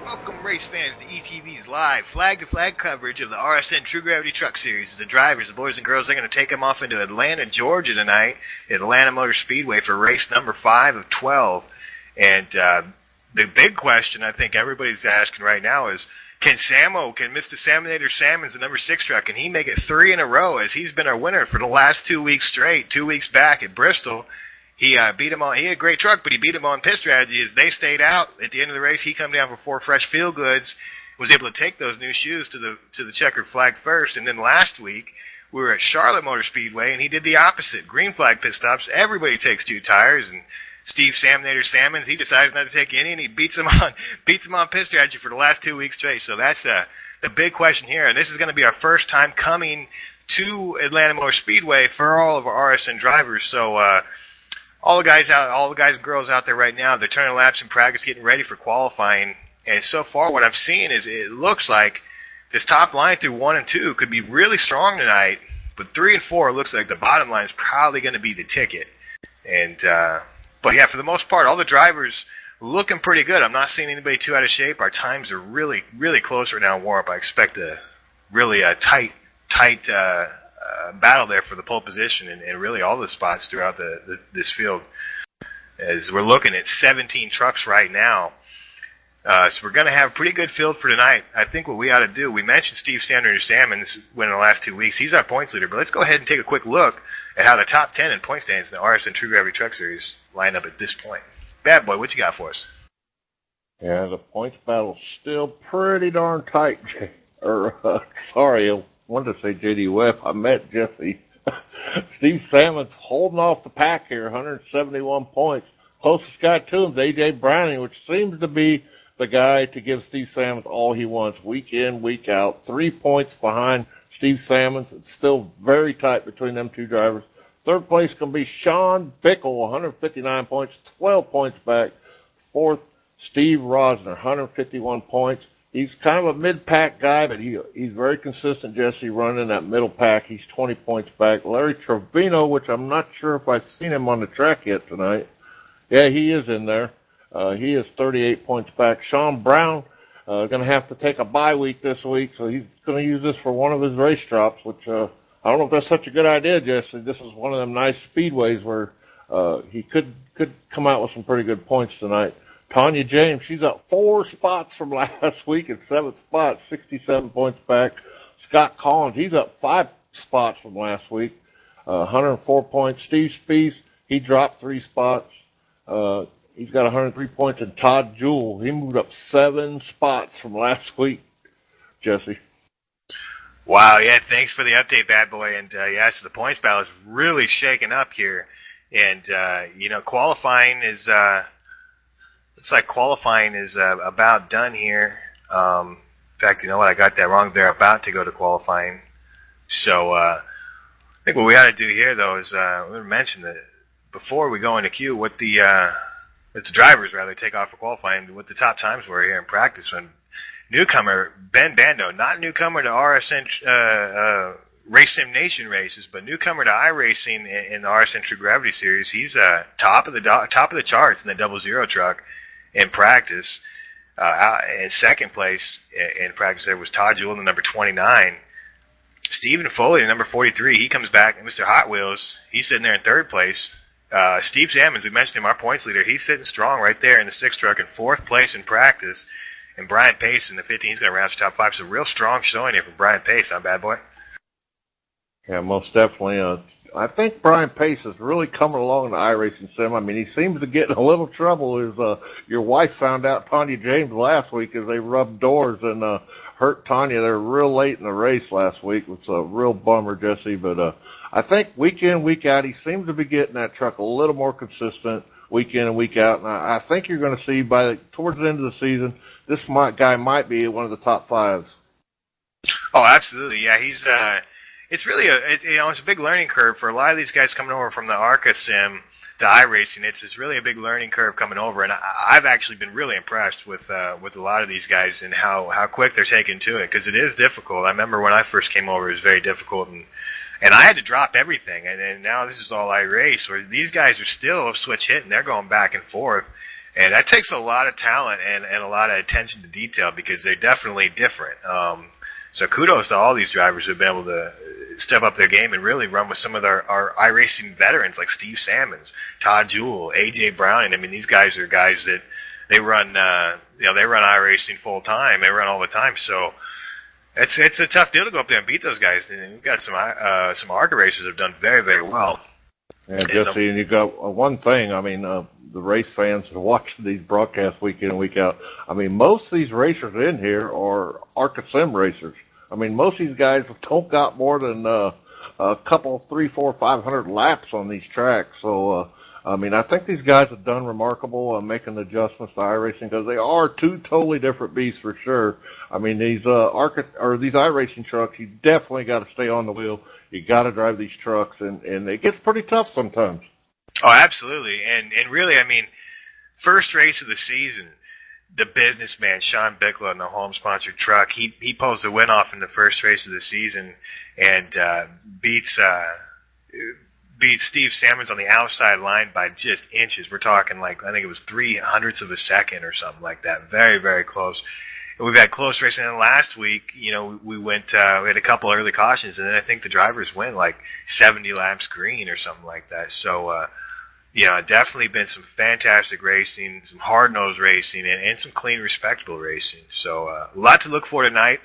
Welcome, race fans, to ETV's live flag-to-flag coverage of the RSN True Gravity Truck Series. The drivers, the boys and girls, they're going to take them off into Atlanta, Georgia tonight at Atlanta Motor Speedway for race number 5 of 12. And the big question I think everybody's asking right now is, can Mr. Salmonator Salmons, the number 6 truck, can he make it 3 in a row, as he's been our winner for the last 2 weeks straight? 2 weeks back at Bristol, he beat him on. He had a great truck, but he beat him on pit strategy. As they stayed out at the end of the race, he come down for 4 fresh field goods, was able to take those new shoes to the checkered flag first. And then last week we were at Charlotte Motor Speedway, and he did the opposite. Green flag pit stops. Everybody takes 2 tires, and Steve Salmonator Salmons, he decides not to take any, and he beats him on pit strategy for the last 2 weeks straight. So that's the big question here, and this is going to be our first time coming to Atlanta Motor Speedway for all of our RSN drivers. So all the guys and girls out there right now, they're turning laps in practice, getting ready for qualifying. And so far, what I'm seeing is it looks like this top line through 1 and 2 could be really strong tonight. But 3 and 4 looks like the bottom line is probably going to be the ticket. And but yeah, for the most part, all the drivers looking pretty good. I'm not seeing anybody too out of shape. Our times are really, really close right now in warm-up. I expect a really tight battle there for the pole position and really all the spots throughout this field, as we're looking at 17 trucks right now. So we're going to have a pretty good field for tonight. I think what we ought to do, we mentioned Steve Salmonator Salmons winning the last 2 weeks. He's our points leader, but let's go ahead and take a quick look at how the top 10 in point standings in the RSN True Gravity Truck Series line up at this point. Bad boy, what you got for us? Yeah, the points battle's still pretty darn tight. Sorry, I wanted to say J.D. Webb. I met Jesse. Steve Salmon's holding off the pack here, 171 points. Closest guy to him is A.J. Browning, which seems to be the guy to give Steve Salmons all he wants, week in, week out. 3 points behind Steve Salmons. It's still very tight between them 2 drivers. Third place can be Sean Bickle, 159 points, 12 points back. Fourth, Steve Rosner, 151 points. He's kind of a mid-pack guy, but he's very consistent, Jesse, running in that middle pack. He's 20 points back. Larry Trevino, which I'm not sure if I've seen him on the track yet tonight. Yeah, he is in there. He is 38 points back. Sean Brown going to have to take a bye week this week, so he's going to use this for one of his race drops, which I don't know if that's such a good idea, Jesse. This is one of them nice speedways where he could come out with some pretty good points tonight. Tanya James, she's up 4 spots from last week at 7th spot, 67 points back. Scott Collins, he's up 5 spots from last week, 104 points. Steve Spees, he dropped 3 spots. He's got 103 points. And Todd Jewell, he moved up 7 spots from last week, Jesse. Wow, yeah, thanks for the update, bad boy. And, yeah, so the points battle is really shaking up here. And, qualifying is looks like qualifying is about done here. In fact, you know what? I got that wrong. They're about to go to qualifying. So I think what we ought to do here, though, is we're going to mention that before we go into queue, what the drivers rather take off for qualifying, what the top times were here in practice. When newcomer Ben Bando, not newcomer to RSN Race Sim Nation races, but newcomer to iRacing in the RSN True Gravity Series. He's top of the charts in the 00 truck in practice. In second place in practice there was Todd Jewell, the number 29. Stephen Foley, the number 43. He comes back. And Mr. Hot Wheels, he's sitting there in third place. Steve Salmons, we mentioned him, our points leader. He's sitting strong right there in the 6th truck in 4th place in practice. And Brian Pace in the 15, he's going to round the top 5. So real strong showing here from Brian Pace, huh, bad boy? Yeah, most definitely. I think Brian Pace is really coming along in the iRacing sim. I mean, he seems to get in a little trouble. As your wife found out, Tanya James, last week as they rubbed doors and hurt Tanya there real late in the race last week. It's a real bummer, Jesse. But I think week in, week out, he seems to be getting that truck a little more consistent week in and week out. And I think you're going to see towards the end of the season, this guy might be one of the top 5s. Oh, absolutely. Yeah, he's it's really it's a big learning curve for a lot of these guys coming over from the ARCA sim to iRacing. It's really a big learning curve coming over, and I've actually been really impressed with a lot of these guys and how quick they're taking to it, because it is difficult. I remember when I first came over, it was very difficult, and And I had to drop everything, and now this is all I race, where these guys are still switch hitting. They're going back and forth. And that takes a lot of talent and a lot of attention to detail because they're definitely different. So kudos to all these drivers who have been able to step up their game and really run with some of our iRacing veterans like Steve Salmons, Todd Jewell, A.J. Browning. I mean, these guys are guys that they run, they run iRacing full time. They run all the time. So it's a tough deal to go up there and beat those guys. And we've got some ARCA racers that have done very, very well. Yeah, Jesse, and you got one thing. I mean, the race fans that are watching these broadcasts week in and week out. I mean, most of these racers in here are ARCA Sim racers. I mean, most of these guys don't got more than a couple, 300, 400, 500 laps on these tracks. So, I mean, I think these guys have done remarkable making adjustments to iRacing because they are two totally different beasts for sure. I mean, these these iRacing trucks, you definitely got to stay on the wheel. You got to drive these trucks, and it gets pretty tough sometimes. Oh, absolutely. And really, I mean, first race of the season, the businessman, Sean Bickler, in the home-sponsored truck, he pulls the win off in the first race of the season and beats Steve Salmons on the outside line by just inches. We're talking like, I think it was 0.03 of a second or something like that. Very, very close. And we've had close racing. And last week, we went, we had a couple early cautions, and then I think the drivers went like 70 laps green or something like that. So, definitely been some fantastic racing, some hard-nosed racing, and some clean, respectable racing. So, a lot to look for tonight.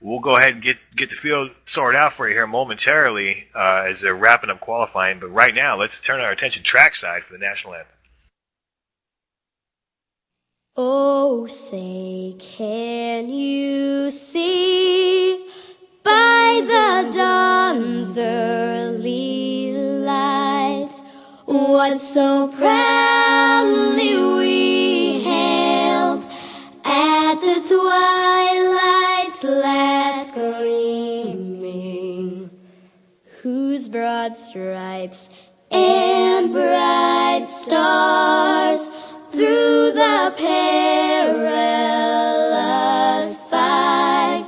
We'll go ahead and get the field sorted out for you here momentarily as they're wrapping up qualifying. But right now, let's turn our attention trackside for the national anthem. Oh, say, can you see by the dawn's early light what so proudly we hailed at the twilight's last gleaming, whose broad stripes and bright stars through the perilous fight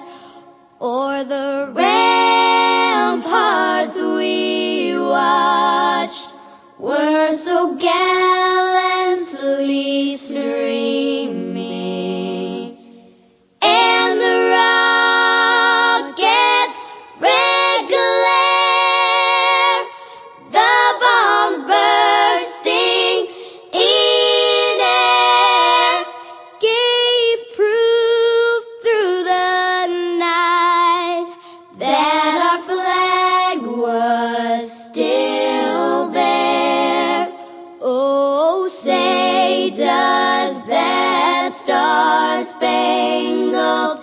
o'er the ramparts we watched were so gallantly streaming, and the rocket's red glare, the bombs bursting in air, gave proof through the night that our flag was still there. Oh, say, does that star-spangled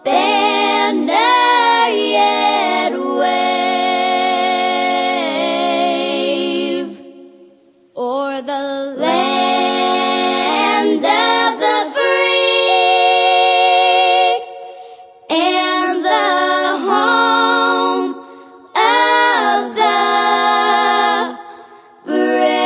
banner yet wave o'er the land of the free and the home of the brave?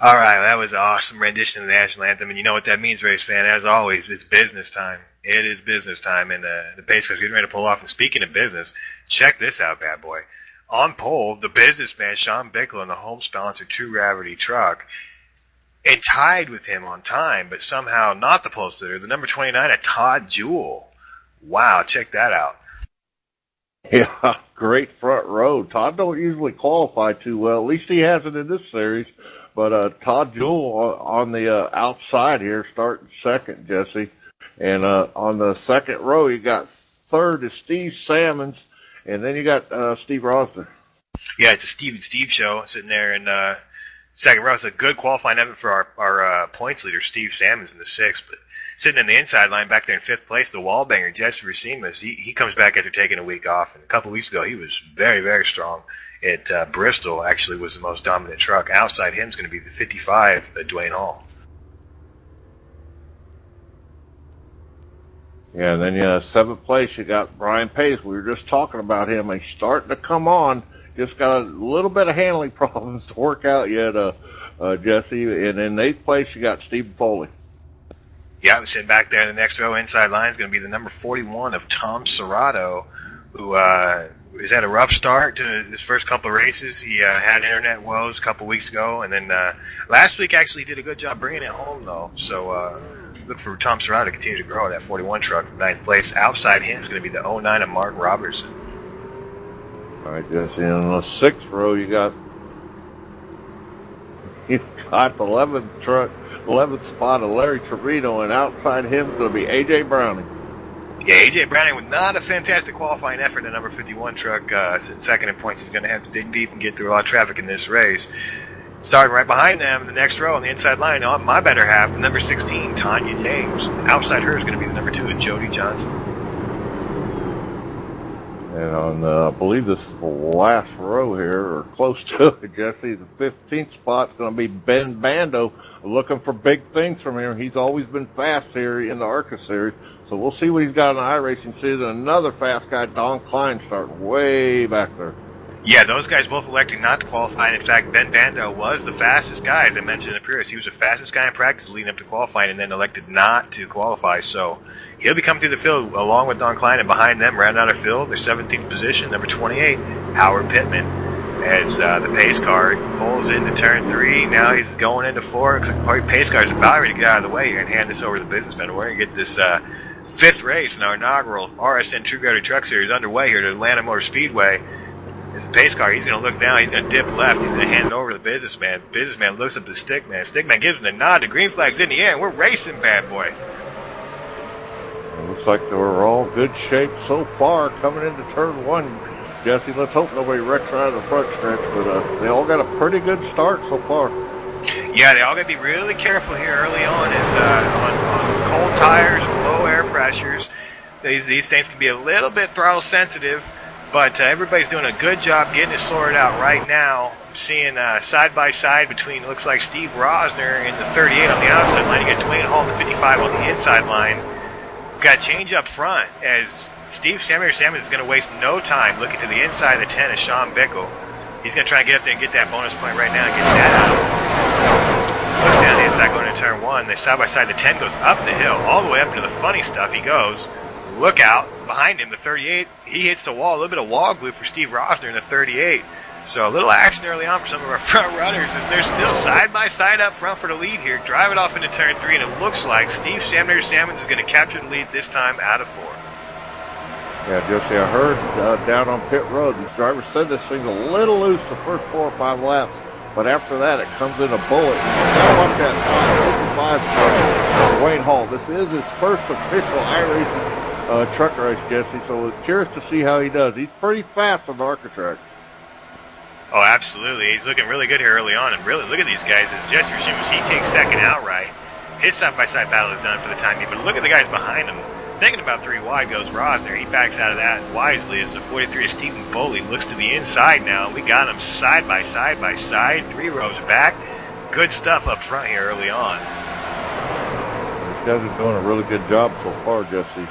All right, that was an awesome rendition of the national anthem, and you know what that means, race fan. As always, it's business time. It is business time, and the pace car's getting ready to pull off. And speaking of business, check this out, bad boy. On pole, the businessman, Sean Bickle, in the home-sponsored True Gravity truck, and tied with him on time, but somehow not the pole sitter, the number 29 at Todd Jewell. Wow, check that out. Yeah, great front row. Todd don't usually qualify too well. At least he hasn't in this series. But Todd Jewell on the outside here, starting second, Jesse. And on the second row, you got third is Steve Salmons, and then you got Steve Rosner. Yeah, it's a Steve and Steve show sitting there in second row. It's a good qualifying effort for our points leader, Steve Salmons, in the sixth. But sitting in the inside line back there in 5th place, the wall banger, Jesse Racimas, he comes back after taking a week off. And a couple weeks ago, he was very, very strong. At Bristol, actually, was the most dominant truck. Outside him is going to be the 55, Dwayne Hall. Yeah, and then 7th place, you got Brian Pace. We were just talking about him. He's starting to come on. Just got a little bit of handling problems to work out yet, Jesse. And in 8th place, you got Stephen Foley. Yeah, sitting back there in the next row inside line is going to be the number 41 of Tom Serrato, who has had a rough start to his first couple of races. He had internet woes a couple weeks ago, and then last week actually he did a good job bringing it home, though. So look for Tom Serrato to continue to grow that 41 truck from 9th place. Outside him is going to be the 09 of Mark Robertson. All right, Jesse. In the 6th row, you got the 11th spot of Larry Trevino, and outside him is going to be A.J. Browning. Yeah, A.J. Browning with not a fantastic qualifying effort in the number 51 truck. Sitting second in points. He's going to have to dig deep and get through a lot of traffic in this race. Starting right behind them in the next row on the inside line, on my better half, the number 16, Tanya James. Outside her is going to be the number 2 of Jody Johnson. And on, I believe this is the last row here, or close to it, Jesse. The 15th spot's going to be Ben Bando, looking for big things from him. He's always been fast here in the ARCA series, so we'll see what he's got in the iRacing season. Another fast guy, Don Klein, starting way back there. Yeah, those guys both elected not to qualify. And in fact, Ben Bando was the fastest guy, as I mentioned in the previous. He was the fastest guy in practice leading up to qualifying, and then elected not to qualify. So he'll be coming through the field along with Don Klein, and behind them, rounding out our field, their 17th position, number 28, Howard Pittman. As the pace car pulls into turn 3, now he's going into 4. Looks like the pace car is about ready to get out of the way here and hand this over to the businessman. We're going to get this 5th race in our inaugural RSN True Gravity Truck Series underway here at Atlanta Motor Speedway. As the pace car, he's going to look down, he's going to dip left, he's going to hand it over to the businessman. Businessman looks up at the stickman. Stickman gives him the nod, the green flag's in the air, and we're racing, bad boy. It looks like they were all good shape so far coming into turn 1. Jesse, let's hope nobody wrecks right out of the front stretch, but they all got a pretty good start so far. Yeah, they all got to be really careful here early on as on cold tires, low air pressures. These things can be a little bit throttle sensitive. But everybody's doing a good job getting it sorted out right now. I'm seeing side-by-side between, looks like Steve Rosner in the 38 on the outside line. You got Dwayne Hall in the 55 on the inside line. We've got change up front as Steve Samuels is going to waste no time looking to the inside of the 10 of Sean Bickle. He's going to try and get up there and get that bonus point right now and get that out. Looks down the inside going into turn 1. They side-by-side. The 10 goes up the hill, all the way up into the funny stuff. He goes. Look out. Behind him, the 38, he hits the wall. A little bit of wall glue for Steve Rosner in the 38. So a little action early on for some of our front runners as they're still side-by-side up front for the lead here. Drive it off into turn 3, and it looks like Steve Samuels is going to capture the lead this time out of 4. Yeah, Jesse, I heard down on pit road, the driver said this thing's a little loose the first 4 or 5 laps, but after that it comes in a bullet. Now watch that 5 Wayne Hall. This is his first official iRacing truck race, Jesse, so we're curious to see how he does. He's pretty fast on the ARCA track. Oh, absolutely. He's looking really good here early on, and really, look at these guys. As Jesse Racimas, he takes second outright. His side-by-side battle is done for the time being, but look at the guys behind him. Thinking about 3 wide goes Rosner. He backs out of that wisely as the 43 of Stephen Foley looks to the inside now. We got him side-by-side, 3 rows back. Good stuff up front here early on. These guys are doing a really good job so far, Jesse.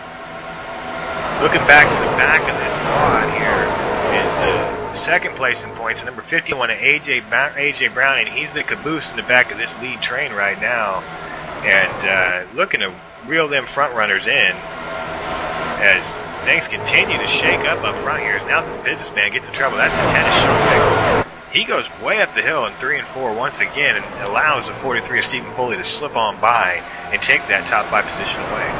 Looking back to the back of this quad here is the second place in points, number 51 of A.J. Brown, and he's the caboose in the back of this lead train right now. And looking to reel them front runners in as things continue to shake up front here. As now the businessman gets in trouble. That's the 10 of Sean Bickle. He goes way up the hill in 3 and 4 once again and allows the 43 of Stephen Foley to slip on by and take that top 5 position away.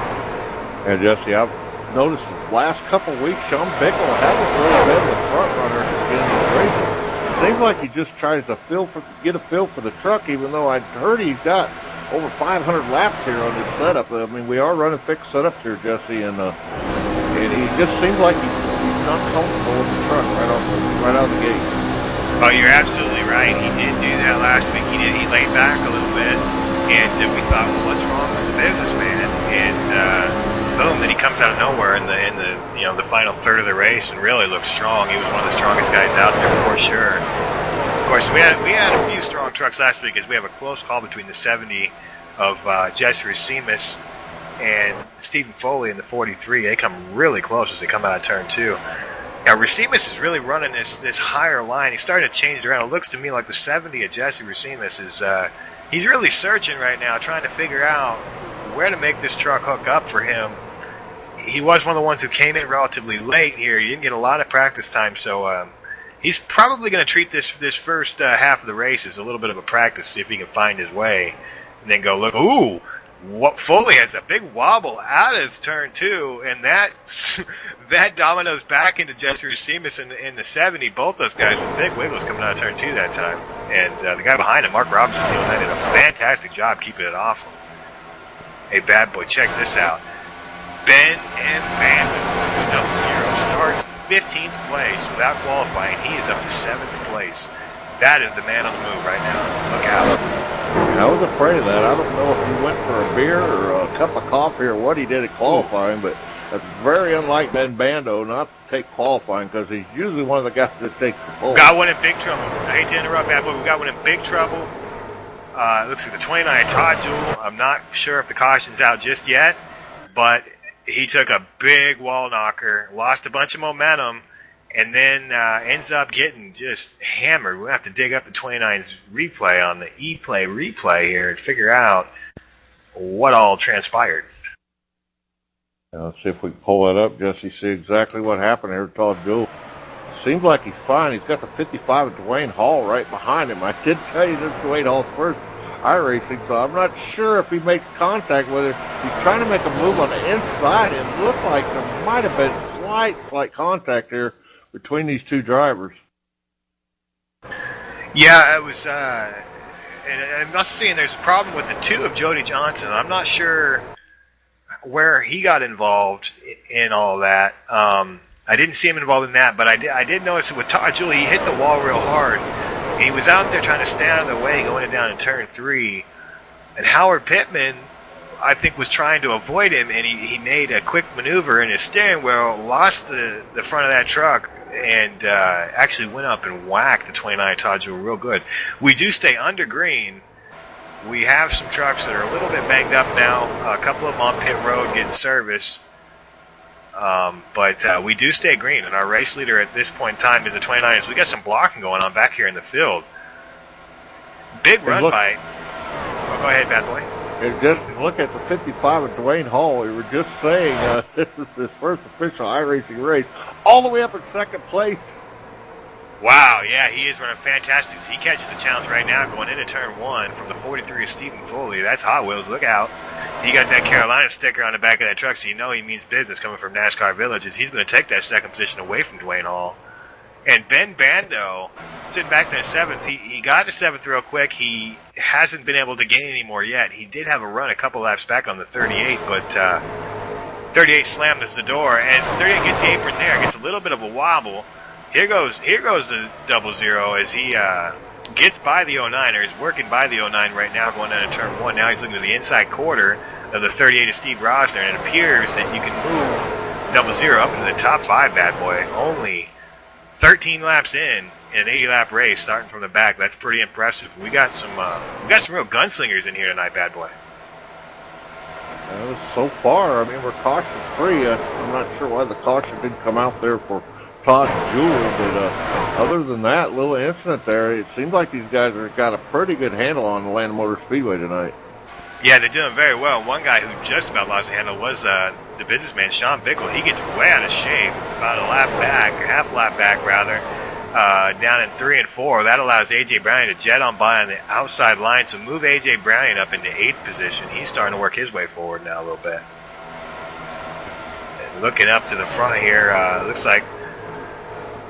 And Jesse, I've noticed the last couple of weeks, Sean Bickle hasn't really been the front runner in these races. It seems like he just tries to get a feel for the truck, even though I heard he's got over 500 laps here on this setup. I mean, we are running fixed setups here, Jesse, and he just seems like he's not comfortable with the truck right out of the gate. Oh, you're absolutely right. He did do that last week. He laid back a little bit. And we thought, well, what's wrong with the businessman? And boom, then he comes out of nowhere in the final third of the race and really looked strong. He was one of the strongest guys out there for sure. Of course, we had a few strong trucks last week as we have a close call between the 70 of Jesse Racimus and Stephen Foley in the 43. They come really close as they come out of turn 2. Now, Racimus is really running this higher line. He's starting to change it around. It looks to me like the 70 of Jesse Racimus is he's really searching right now, trying to figure out where to make this truck hook up for him. He was one of the ones who came in relatively late here. He didn't get a lot of practice time, so he's probably going to treat this first half of the race as a little bit of a practice, see if he can find his way, and then go look. Ooh, what Foley has a big wobble out of turn 2, and that dominoes back into Jesse Racimus in the 70. Both those guys with big wiggles coming out of turn 2 that time, and the guy behind him, Mark Robinson, did a fantastic job keeping it off him. Hey, bad boy, check this out. Ben and Bando, 0, starts 15th place without qualifying. He is up to 7th place. That is the man on the move right now. Look out. I was afraid of that. I don't know if he went for a beer or a cup of coffee or what he did at qualifying, but that's very unlike Ben Bando not to take qualifying because he's usually one of the guys that takes the pole. Got one in big trouble. I hate to interrupt, bad boy. We got one in big trouble. Looks like the 29 Todd Jewell. I'm not sure if the caution's out just yet, but he took a big wall knocker, lost a bunch of momentum, and then ends up getting just hammered. We'll have to dig up the 29's replay on the E-Play replay here and figure out what all transpired. Let's see if we can pull that up, Jesse, see exactly what happened here to Todd Jewell. Seems like he's fine. He's got the 55 of Dwayne Hall right behind him. I did tell you this is Dwayne Hall's first iRacing, so I'm not sure if he makes contact with it. He's trying to make a move on the inside. It looked like there might have been slight contact here between these two drivers. Yeah, it was, and I'm not saying there's a problem with the 2 of Jody Johnson. I'm not sure where he got involved in all that. I didn't see him involved in that, but I did notice with Todd Jewell, he hit the wall real hard. He was out there trying to stay out of the way going down in turn 3. And Howard Pittman, I think, was trying to avoid him, and he made a quick maneuver in his steering wheel, lost the front of that truck, and actually went up and whacked the 29 Todd Jewell real good. We do stay under green. We have some trucks that are a little bit banged up now. A couple of them on pit road getting service. But we do stay green, and our race leader at this point in time is the 29ers. We got some blocking going on back here in the field. Big run by... Oh, go ahead, bad boy. And just look at the 55 of Dwayne Hall. We were just saying this is his first official iRacing race, all the way up in second place. Wow, yeah, he is running fantastic. He catches a challenge right now going into turn 1 from the 43 of Stephen Foley. That's Hot Wheels. Look out. He got that Carolina sticker on the back of that truck, so you know he means business coming from NASCAR Villages. He's going to take that second position away from Dwayne Hall. And Ben Bando, sitting back there in 7th, he got to 7th real quick. He hasn't been able to gain any more yet. He did have a run a couple laps back on the 38, but 38 slammed us the door. As 38 gets the apron there, gets a little bit of a wobble. Here goes the 00 as he gets by the 09er. He's working by the 09 right now, going down to turn 1. Now he's looking to the inside quarter of the 38 of Steve Rosner, and it appears that you can move 00 up into the top 5, bad boy. Only 13 laps in an 80-lap race, starting from the back. That's pretty impressive. We got some real gunslingers in here tonight, bad boy. So far, I mean, we're caution-free. I'm not sure why the caution didn't come out there for Todd Jewell, but other than that little incident there, it seems like these guys have got a pretty good handle on the Atlanta Motor Speedway tonight. Yeah, they're doing very well. One guy who just about lost the handle was the businessman, Sean Bickle. He gets way out of shape, about a lap back, half lap back rather, down in 3 and 4. That allows A.J. Browning to jet on by on the outside line, so move A.J. Browning up into 8th position. He's starting to work his way forward now a little bit. And looking up to the front here, looks like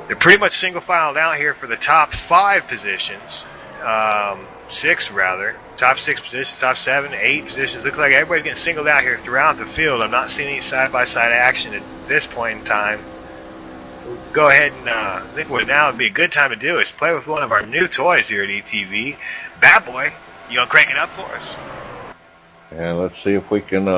they're pretty much single-filed out here for the top 5 positions. 6, rather. Top 6 positions, top 7, 8 positions. Looks like everybody's getting singled out here throughout the field. I'm not seeing any side-by-side action at this point in time. We'll go ahead and I think what now would be a good time to do is play with one of our new toys here at ETV. Bad Boy, you going to crank it up for us? And let's see if we can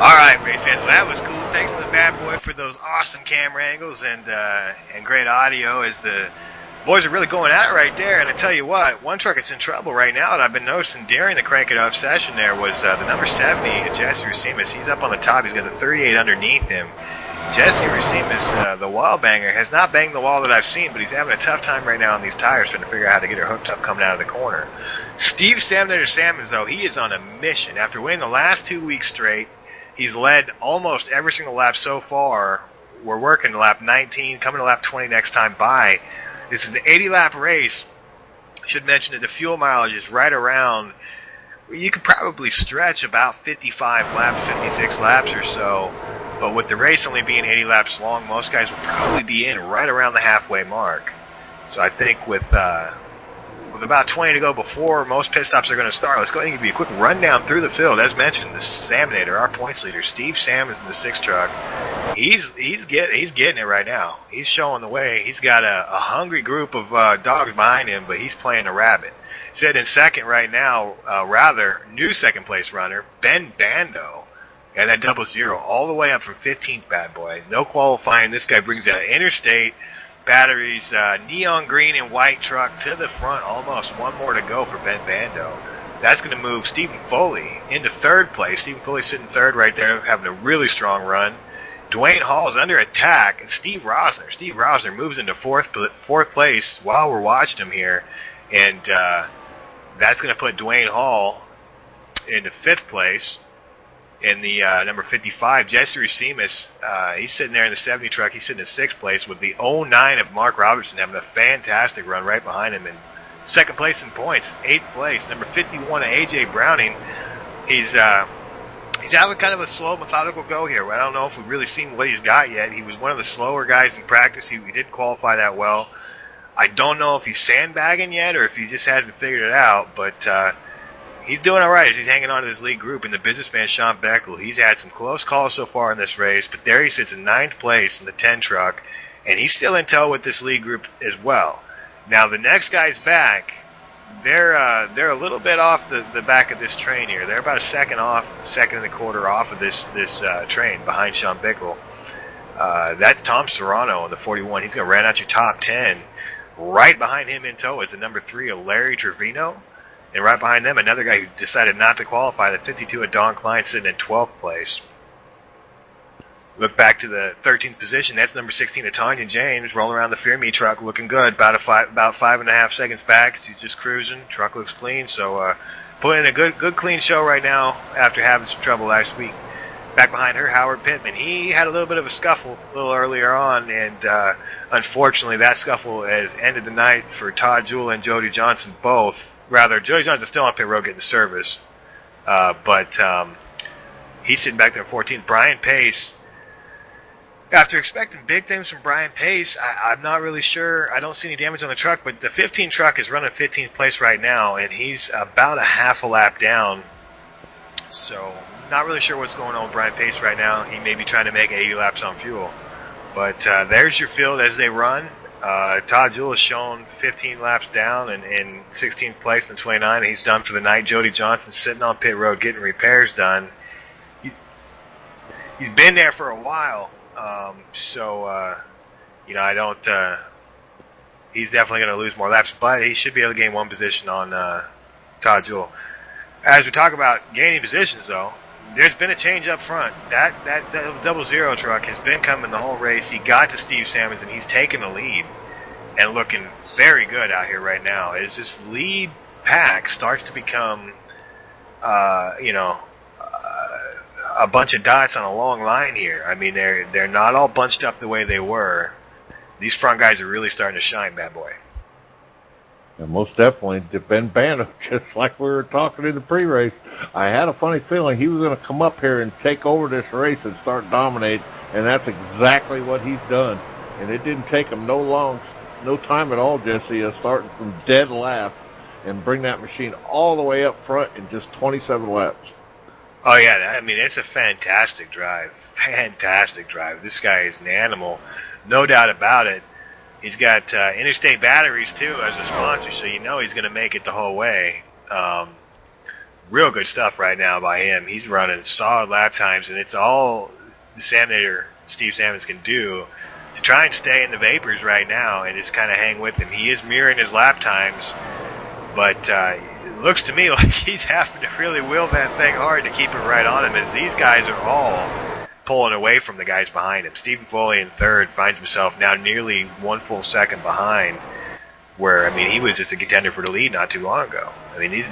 Alright, race fans, well, that was cool. Thanks to the bad boy for those awesome camera angles and great audio as the boys are really going at it right there. And I tell you what, one truck that's in trouble right now that I've been noticing during the Crank It Up session there was the number 70, Jesse Racimus. He's up on the top. He's got the 38 underneath him. Jesse Racimus, the wall banger, has not banged the wall that I've seen, but he's having a tough time right now on these tires trying to figure out how to get her hooked up coming out of the corner. Steve Samnator Sammons, though, he is on a mission. After winning the last 2 weeks straight, he's led almost every single lap so far. We're working to lap 19, coming to lap 20 next time by. This is the 80-lap race. Should mention that the fuel mileage is right around, you could probably stretch about 55 laps, 56 laps or so. But with the race only being 80 laps long, most guys will probably be in right around the halfway mark. So I think with about 20 to go before most pit stops are going to start, let's go ahead and give you a quick rundown through the field. As mentioned, the Saminator, our points leader, Steve Sammons in the 6 truck. He's getting it right now. He's showing the way. He's got a hungry group of dogs behind him, but he's playing a rabbit. Said in second right now, new second place runner, Ben Bando. And that 00 all the way up from 15th, bad boy. No qualifying. This guy brings out interstate batteries, neon green and white truck to the front. Almost one more to go for Ben Bando. That's going to move Stephen Foley into third place. Stephen Foley sitting third right there, having a really strong run. Dwayne Hall's under attack, and Steve Rosner moves into fourth place while we're watching him here, and that's going to put Dwayne Hall into 5th place. In the number 55, Jesse Racimus, he's sitting there in the 70 truck. He's sitting in 6th place with the 09 of Mark Robertson having a fantastic run right behind him. In 2nd place in points, 8th place, number 51 of AJ Browning. He's having kind of a slow, methodical go here. I don't know if we've really seen what he's got yet. He was one of the slower guys in practice. He didn't qualify that well. I don't know if he's sandbagging yet or if he just hasn't figured it out, but he's doing all right as he's hanging on to this lead group. And the businessman, Sean Beckel, he's had some close calls so far in this race, but there he sits in 9th place in the 10 truck, and he's still in tow with this lead group as well. Now, the next guys back, they're a little bit off the back of this train here. They're about a second and a quarter off of this train behind Sean Beckel. That's Tom Serrano in the 41. He's going to round out your top 10. Right behind him in tow is the number 3 of Larry Trevino. And right behind them, another guy who decided not to qualify, the 52 of Don Klein, sitting in 12th place. Look back to the 13th position. That's number 16 of Tanya James, rolling around the Fear Me truck, looking good. About 5.5 seconds back. She's just cruising. Truck looks clean. So putting in a good clean show right now after having some trouble last week. Back behind her, Howard Pittman. He had a little bit of a scuffle a little earlier on, and unfortunately that scuffle has ended the night for Todd Jewell and Jody Johnson both. Rather, Jody Johnson's still on pit road getting the service, but he's sitting back there in 14th. Brian Pace, after expecting big things from Brian Pace, I'm not really sure. I don't see any damage on the truck, but the 15 truck is running 15th place right now, and he's about a half a lap down. So, not really sure what's going on with Brian Pace right now. He may be trying to make 80 laps on fuel. But there's your field as they run. Todd Jewell has shown 15 laps down and in 16th place in the 29. He's done for the night. Jody Johnson's sitting on pit road getting repairs done. He's been there for a while, I don't. He's definitely going to lose more laps, but he should be able to gain one position on Todd Jewell. As we talk about gaining positions, though, there's been a change up front. That 00 truck has been coming the whole race. He got to Steve Salmons, and he's taken the lead and looking very good out here right now. As this lead pack starts to become, a bunch of dots on a long line here. I mean, they're not all bunched up the way they were. These front guys are really starting to shine, bad boy. And most definitely, Ben Bando, just like we were talking in the pre-race, I had a funny feeling he was going to come up here and take over this race and start dominating, and that's exactly what he's done. And it didn't take him no time at all, Jesse, starting from dead last and bring that machine all the way up front in just 27 laps. Oh, yeah, I mean, it's a fantastic drive. Fantastic drive. This guy is an animal, no doubt about it. He's got Interstate Batteries, too, as a sponsor, so you know he's going to make it the whole way. Real good stuff right now by him. He's running solid lap times, and it's all the Salmonator Steve Salmons can do to try and stay in the vapors right now and just kind of hang with him. He is mirroring his lap times, but it looks to me like he's having to really will that thing hard to keep it right on him, as these guys are all pulling away from the guys behind him. Stephen Foley in third finds himself now nearly 1 full second behind, where, I mean, he was just a contender for the lead not too long ago. I mean, these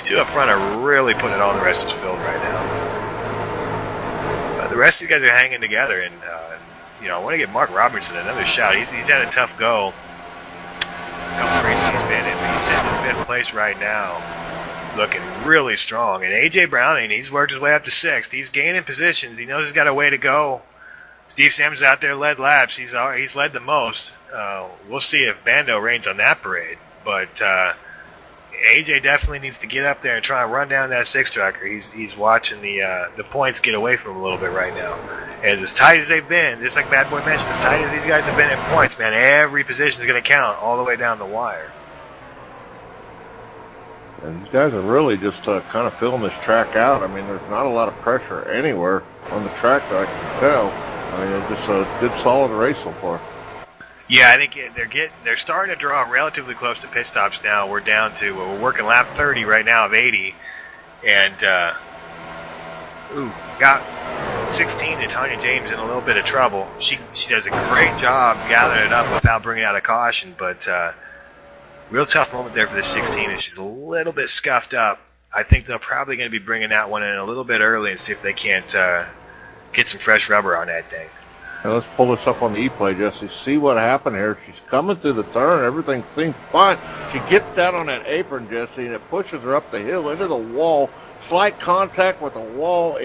two up front are really putting it on the rest of his field right now. The rest of these guys are hanging together, and, I want to give Mark Robertson another shout. He's had a tough go. A couple races he's been in, but he's sitting in 5th place right now, looking really strong. And A.J. Browning, he's worked his way up to 6th. He's gaining positions. He knows he's got a way to go. Steve Salmons out there led laps. He's led the most. We'll see if Bando reigns on that parade. But A.J. definitely needs to get up there and try and run down that 6-trucker. He's watching the points get away from him a little bit right now. As tight as they've been, just like Bad Boy mentioned, as tight as these guys have been in points, man, every position is going to count all the way down the wire. And these guys are really just kind of filling this track out. I mean, there's not a lot of pressure anywhere on the track that I can tell. I mean, it's just a good, solid race so far. Yeah, I think they're starting to draw relatively close to pit stops now. We're down to we're working lap 30 right now of 80, and got 16 to Tanya James in a little bit of trouble. She does a great job gathering it up without bringing out a caution, but real tough moment there for the 16, and she's a little bit scuffed up. I think they're probably going to be bringing that one in a little bit early and see if they can't get some fresh rubber on that thing. Now let's pull this up on the E-play, Jesse. See what happened here. She's coming through the turn. Everything seems fine. She gets down on that apron, Jesse, and it pushes her up the hill into the wall. Slight contact with the wall.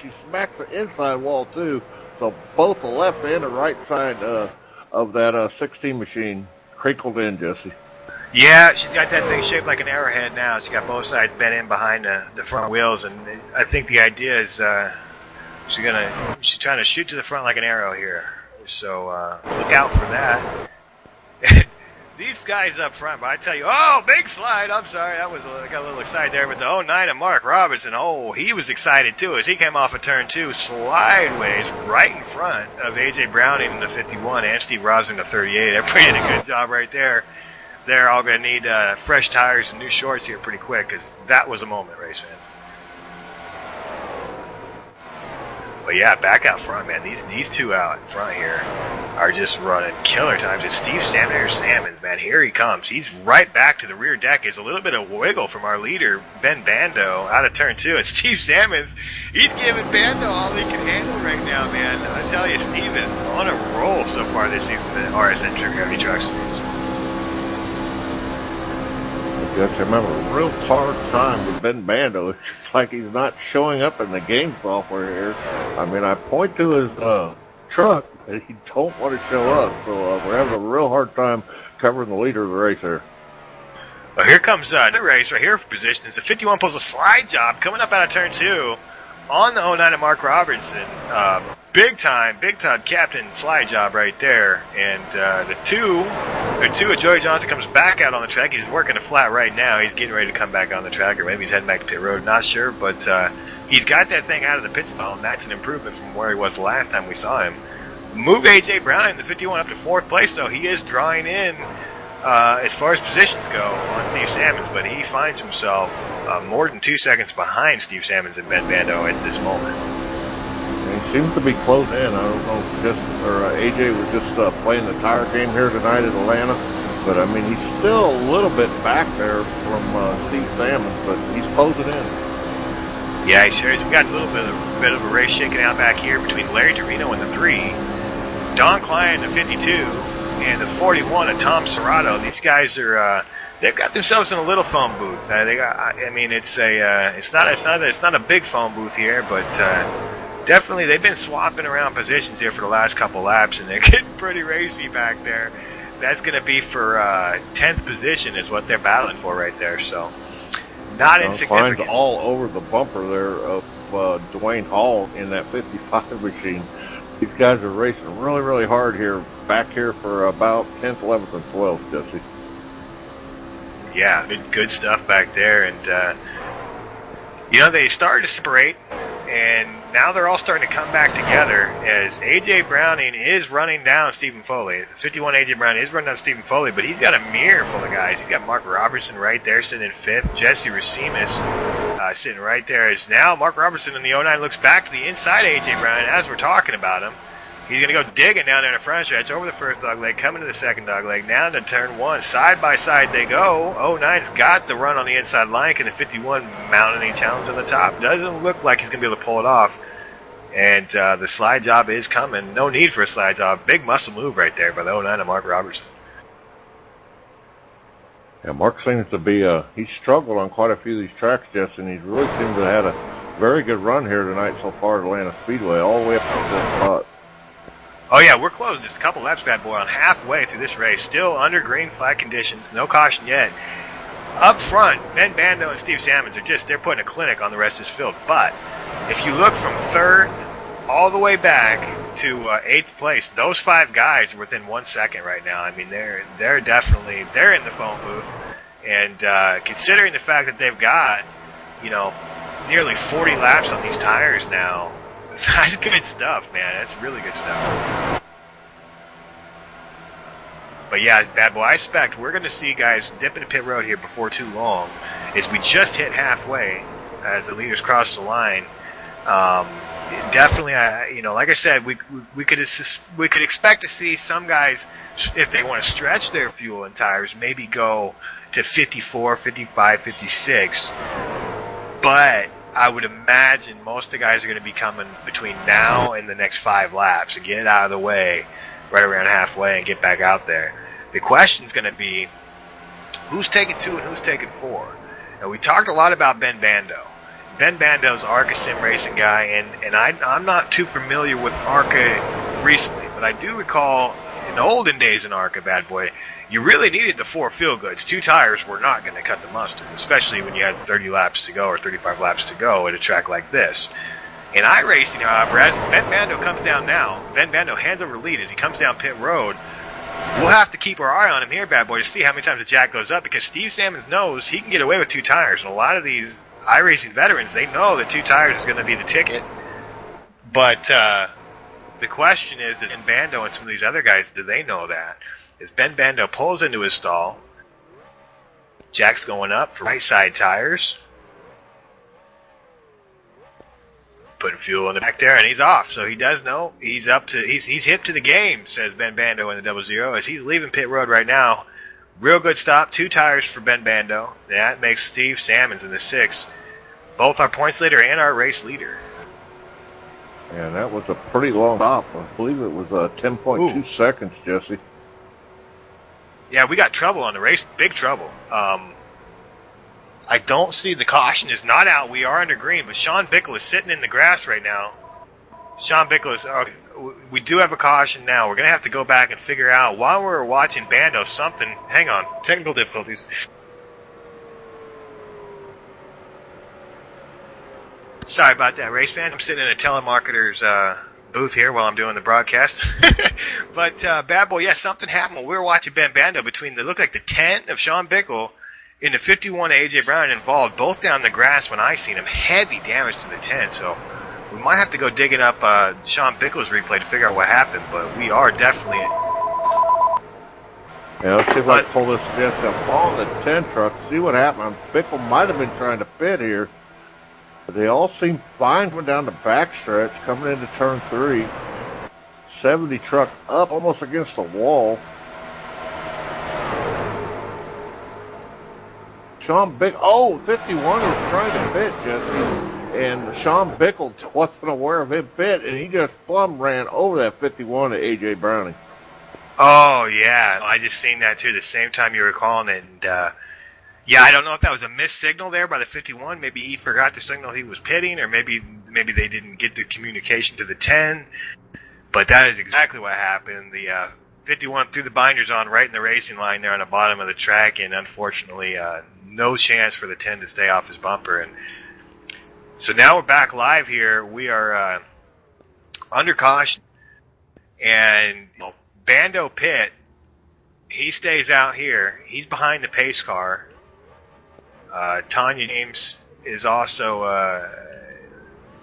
She smacks the inside wall, too. So both the left and the right side of that 16 machine crinkled in, Jesse. Yeah, she's got that thing shaped like an arrowhead now. She's got both sides bent in behind the front wheels, and I think the idea is she's trying to shoot to the front like an arrow here. So look out for that. These guys up front, but I tell you, big slide. I'm sorry, I got a little excited there. But the 09 of Mark Robertson, he was excited too as he came off of turn 2 sideways right in front of A.J. Browning in the 51 and Steve Rosner in the 38. Everybody did a good job right there. They're all going to need fresh tires and new shorts here pretty quick, because that was a moment, race fans. But yeah, back out front, man. These two out in front here are just running killer times. And Steve Salmons, man, here he comes. He's right back to the rear deck. It's a little bit of wiggle from our leader, Ben Bando, out of turn 2. And Steve Salmons, he's giving Bando all he can handle right now, man. I tell you, Steve is on a roll so far this season in the RSN Trigger Truck Series. Just remember, a real hard time with Ben Bando. It's just like he's not showing up in the game software here. I mean, I point to his truck, and he don't want to show up. So we're having a real hard time covering the leader of the race here. Well, here comes the race right here for position. It's a 51 pulls a slide job coming up out of turn 2 on the 09 of Mark Robertson. big time captain slide job right there. And the two of Joey Johnson comes back out on the track. He's working a flat right now. He's getting ready to come back on the track, or maybe he's heading back to pit road. Not sure, but he's got that thing out of the pit stall, and that's an improvement from where he was the last time we saw him. Move A.J. Brown in the 51 up to 4th place, though. He is drawing in as far as positions go on Steve Sammons, but he finds himself more than 2 seconds behind Steve Sammons and Ben Bando at this moment. He seems to be closing in. I don't know if AJ was just playing the tire game here tonight at Atlanta, but I mean he's still a little bit back there from Steve Sammons, but he's closing in. Yeah, he sure is. We got a little bit of a race shaking out back here between Larry Torino in the 3, Don Klein in the 52, and the 41 of Tom Serrato. These guys are they've got themselves in a little phone booth. It's not a big phone booth here, but definitely they've been swapping around positions here for the last couple laps, and they're getting pretty racy back there. That's going to be for 10th position is what they're battling for right there. So not insignificant. Klein's all over the bumper there of Dwayne Hall in that 55 machine. These guys are racing really, really hard here, back here for about 10th, 11th, and 12th, Jesse. Yeah, good stuff back there. And, they started to separate, and now they're all starting to come back together as A.J. Browning is running down Stephen Foley. 51 A.J. Browning is running down Stephen Foley, but he's got a mirror full of guys. He's got Mark Robertson right there sitting in 5th. Jesse Racimus sitting right there. As now Mark Robertson in the 09 looks back to the inside of A.J. Browning as we're talking about him. He's going to go digging down there in the front stretch, over the first dog leg, coming to the second dog leg, down to turn 1. Side by side they go. 09's got the run on the inside line. Can the 51 mount any challenge on the top? Doesn't look like he's going to be able to pull it off. And the slide job is coming. No need for a slide job. Big muscle move right there by the 09 of Mark Robertson. Yeah, Mark seems to be, he's struggled on quite a few of these tracks, Justin. He really seems to have had a very good run here tonight so far at Atlanta Speedway, all the way up to the spot. Oh, yeah, we're closing just a couple laps, bad boy, on halfway through this race. Still under green flag conditions. No caution yet. Up front, Ben Bando and Steve Sammons they're putting a clinic on the rest of this field. But if you look from 3rd all the way back to 8th place, those 5 guys are within 1 second right now. I mean, they're in the phone booth. And considering the fact that they've got, nearly 40 laps on these tires now, that's good stuff, man. That's really good stuff. But yeah, bad boy, I expect we're going to see guys dip into pit road here before too long. As we just hit halfway, as the leaders cross the line, definitely, like I said, we could expect to see some guys, if they want to stretch their fuel and tires, maybe go to 54, 55, 56. But I would imagine most of the guys are going to be coming between now and the next 5 laps and get out of the way right around halfway and get back out there. The question is going to be who's taking 2 and who's taking 4. And we talked a lot about Ben Bando. Ben Bando's ARCA Sim Racing guy, and I'm not too familiar with ARCA recently, but I do recall in the olden days in ARCA, bad boy, you really needed the 4 feel-goods. 2 tires were not going to cut the mustard, especially when you had 30 laps to go or 35 laps to go at a track like this. In iRacing, however, as Ben Bando comes down now, Ben Bando hands over the lead as he comes down pit road. We'll have to keep our eye on him here, bad boy, to see how many times the jack goes up, because Steve Sammons knows he can get away with 2 tires, and a lot of these iRacing veterans, they know that 2 tires is going to be the ticket. But the question is Ben Bando and some of these other guys, do they know that? As Ben Bando pulls into his stall, jack's going up for right side tires. Putting fuel in the back there, and he's off. So he does know he's hip to the game, says Ben Bando in the 00, as he's leaving pit road right now. Real good stop, 2 tires for Ben Bando. That makes Steve Sammons in the 6, both our points leader and our race leader. Yeah, that was a pretty long stop. I believe it was 10.2 seconds, Jesse. Yeah, we got trouble on the race, big trouble. I don't see the caution is not out. We are under green, but Sean Bickle is sitting in the grass right now. Sean Bickle is, we do have a caution now. We're going to have to go back and figure out, while we're watching Bando, something, hang on, technical difficulties. Sorry about that, race fan. I'm sitting in a telemarketer's booth here while I'm doing the broadcast. But, Bad Boy, yeah, something happened. We were watching Ben Bando between the, looked like the 10 of Sean Bickle and the 51 of A.J. Brown involved, both down the grass when I seen him. Heavy damage to the 10, so we might have to go digging up Sean Bickle's replay to figure out what happened, but we are definitely... Yeah, let's see if I can pull this disc up on the 10 truck, see what happened. Bickle might have been trying to pit here. They all seem fine coming down the backstretch, coming into turn 3. 70 truck up almost against the wall. Sean Bickle, 51 was trying to pit, Jesse, and Sean Bickle wasn't aware of him pit, and he just plumb ran over that 51 to A.J. Browning. Oh, yeah, I just seen that too, the same time you were calling it, and yeah, I don't know if that was a missed signal there by the 51. Maybe he forgot to signal he was pitting, or maybe they didn't get the communication to the 10. But that is exactly what happened. The 51 threw the binders on right in the racing line there on the bottom of the track, and unfortunately, no chance for the 10 to stay off his bumper. And so now we're back live here. We are under caution, and Bando pit. He stays out here. He's behind the pace car. Tanya James is also,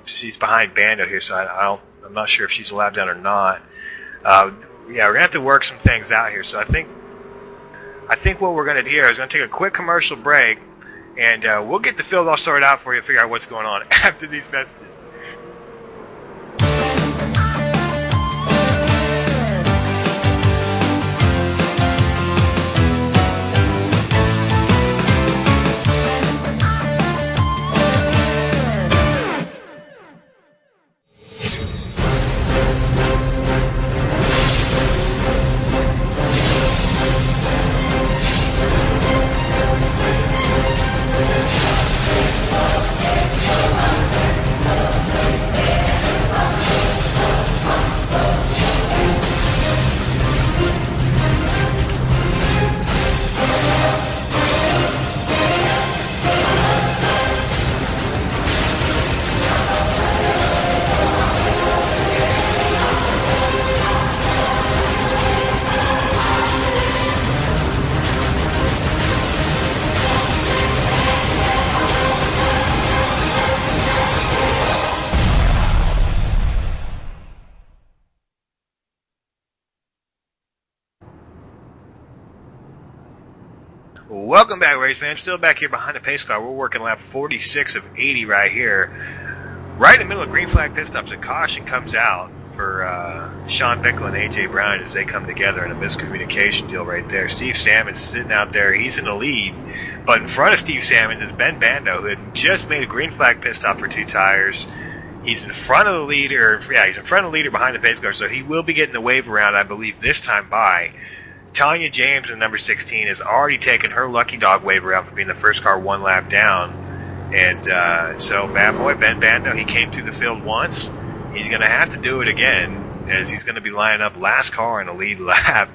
she's behind Bando here, so I'm not sure if she's allowed down or not. Yeah, we're going to have to work some things out here, so I think what we're going to do here is going to take a quick commercial break, and we'll get the field all sorted out for you and figure out what's going on after these messages. Welcome back, race fans. Still back here behind the pace car. We're working lap 46 of 80 right here. Right in the middle of green flag pit stops, a caution comes out for Sean Bickle and A.J. Brown as they come together in a miscommunication deal right there. Steve Sammons sitting out there. He's in the lead. But in front of Steve Sammons is Ben Bando, who had just made a green flag pit stop for 2 tires. He's in front of the leader. Yeah, he's in front of the leader behind the pace car, so he will be getting the wave around, I believe, this time by. Tanya James in number 16 has already taken her lucky dog waiver out for being the first car 1 lap down. And so Bad Boy Ben Bando, he came through the field once. He's going to have to do it again, as he's going to be lining up last car in the lead lap.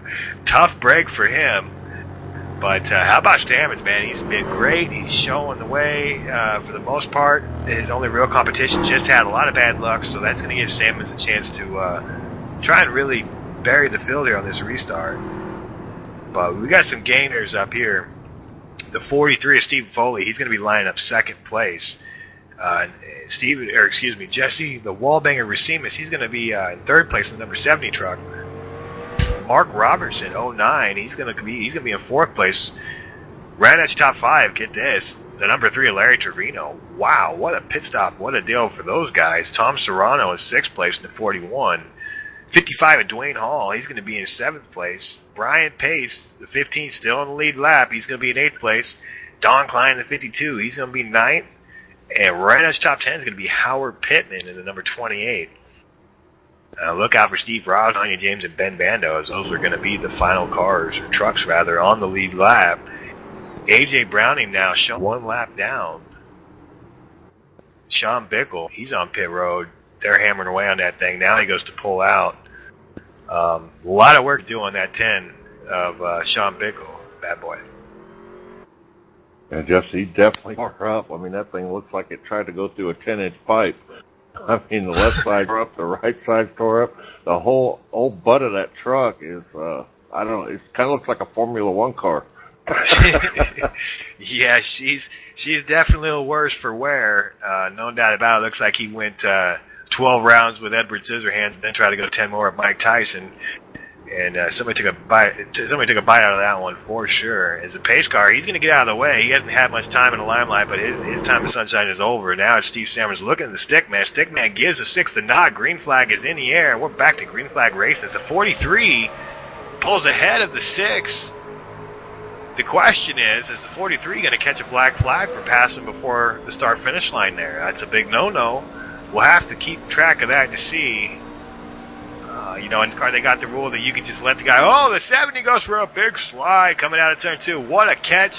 Tough break for him. But how about Stamets, man? He's been great. He's showing the way for the most part. His only real competition just had a lot of bad luck, so that's going to give Stamets a chance to try and really bury the field here on this restart. But we got some gainers up here. The 43 of Steve Foley, he's going to be lining up second place. Jesse, the Wallbanger Racimus, he's going to be in third place in the number 70 truck. Mark Robertson, 09, he's going to be in fourth place. Right at top 5, get this, the number 3 of Larry Trevino. Wow, what a pit stop, what a deal for those guys. Tom Serrano in sixth place in the 41. 55 of Dwayne Hall, he's going to be in 7th place. Brian Pace, the 15, still in the lead lap, he's going to be in 8th place. Don Klein, the 52, he's going to be 9th. And right at top 10 is going to be Howard Pittman in the number 28. Look out for Steve Ross, Tanya James, and Ben Bando, as those are going to be the final cars, or trucks rather, on the lead lap. A.J. Browning now, 1 lap down. Sean Bickle, he's on pit road. They're hammering away on that thing. Now he goes to pull out. A lot of work to do on that 10 of Sean Bickle. Bad boy. And Jesse, he definitely tore up. I mean, that thing looks like it tried to go through a 10-inch pipe. I mean, the left side tore up, the right side tore up. The whole old butt of that truck is, I don't know, it kind of looks like a Formula One car. Yeah, she's definitely a little worse for wear. No doubt about it. Looks like he went 12 rounds with Edward Scissorhands and then tried to go 10 more with Mike Tyson. And somebody took a bite out of that one for sure. As a pace car, he's going to get out of the way. He hasn't had much time in the limelight, but his time in sunshine is over. Now it's Steve Salmons looking at the Stickman. Stickman gives the 6 the nod. Green flag is in the air. We're back to green flag racing. It's a 43 pulls ahead of the 6. The question is the 43 going to catch a black flag for passing before the start-finish line there? That's a big no-no. We'll have to keep track of that to see. In the car, they got the rule that you can just let the guy, the 70 goes for a big slide coming out of turn 2. What a catch.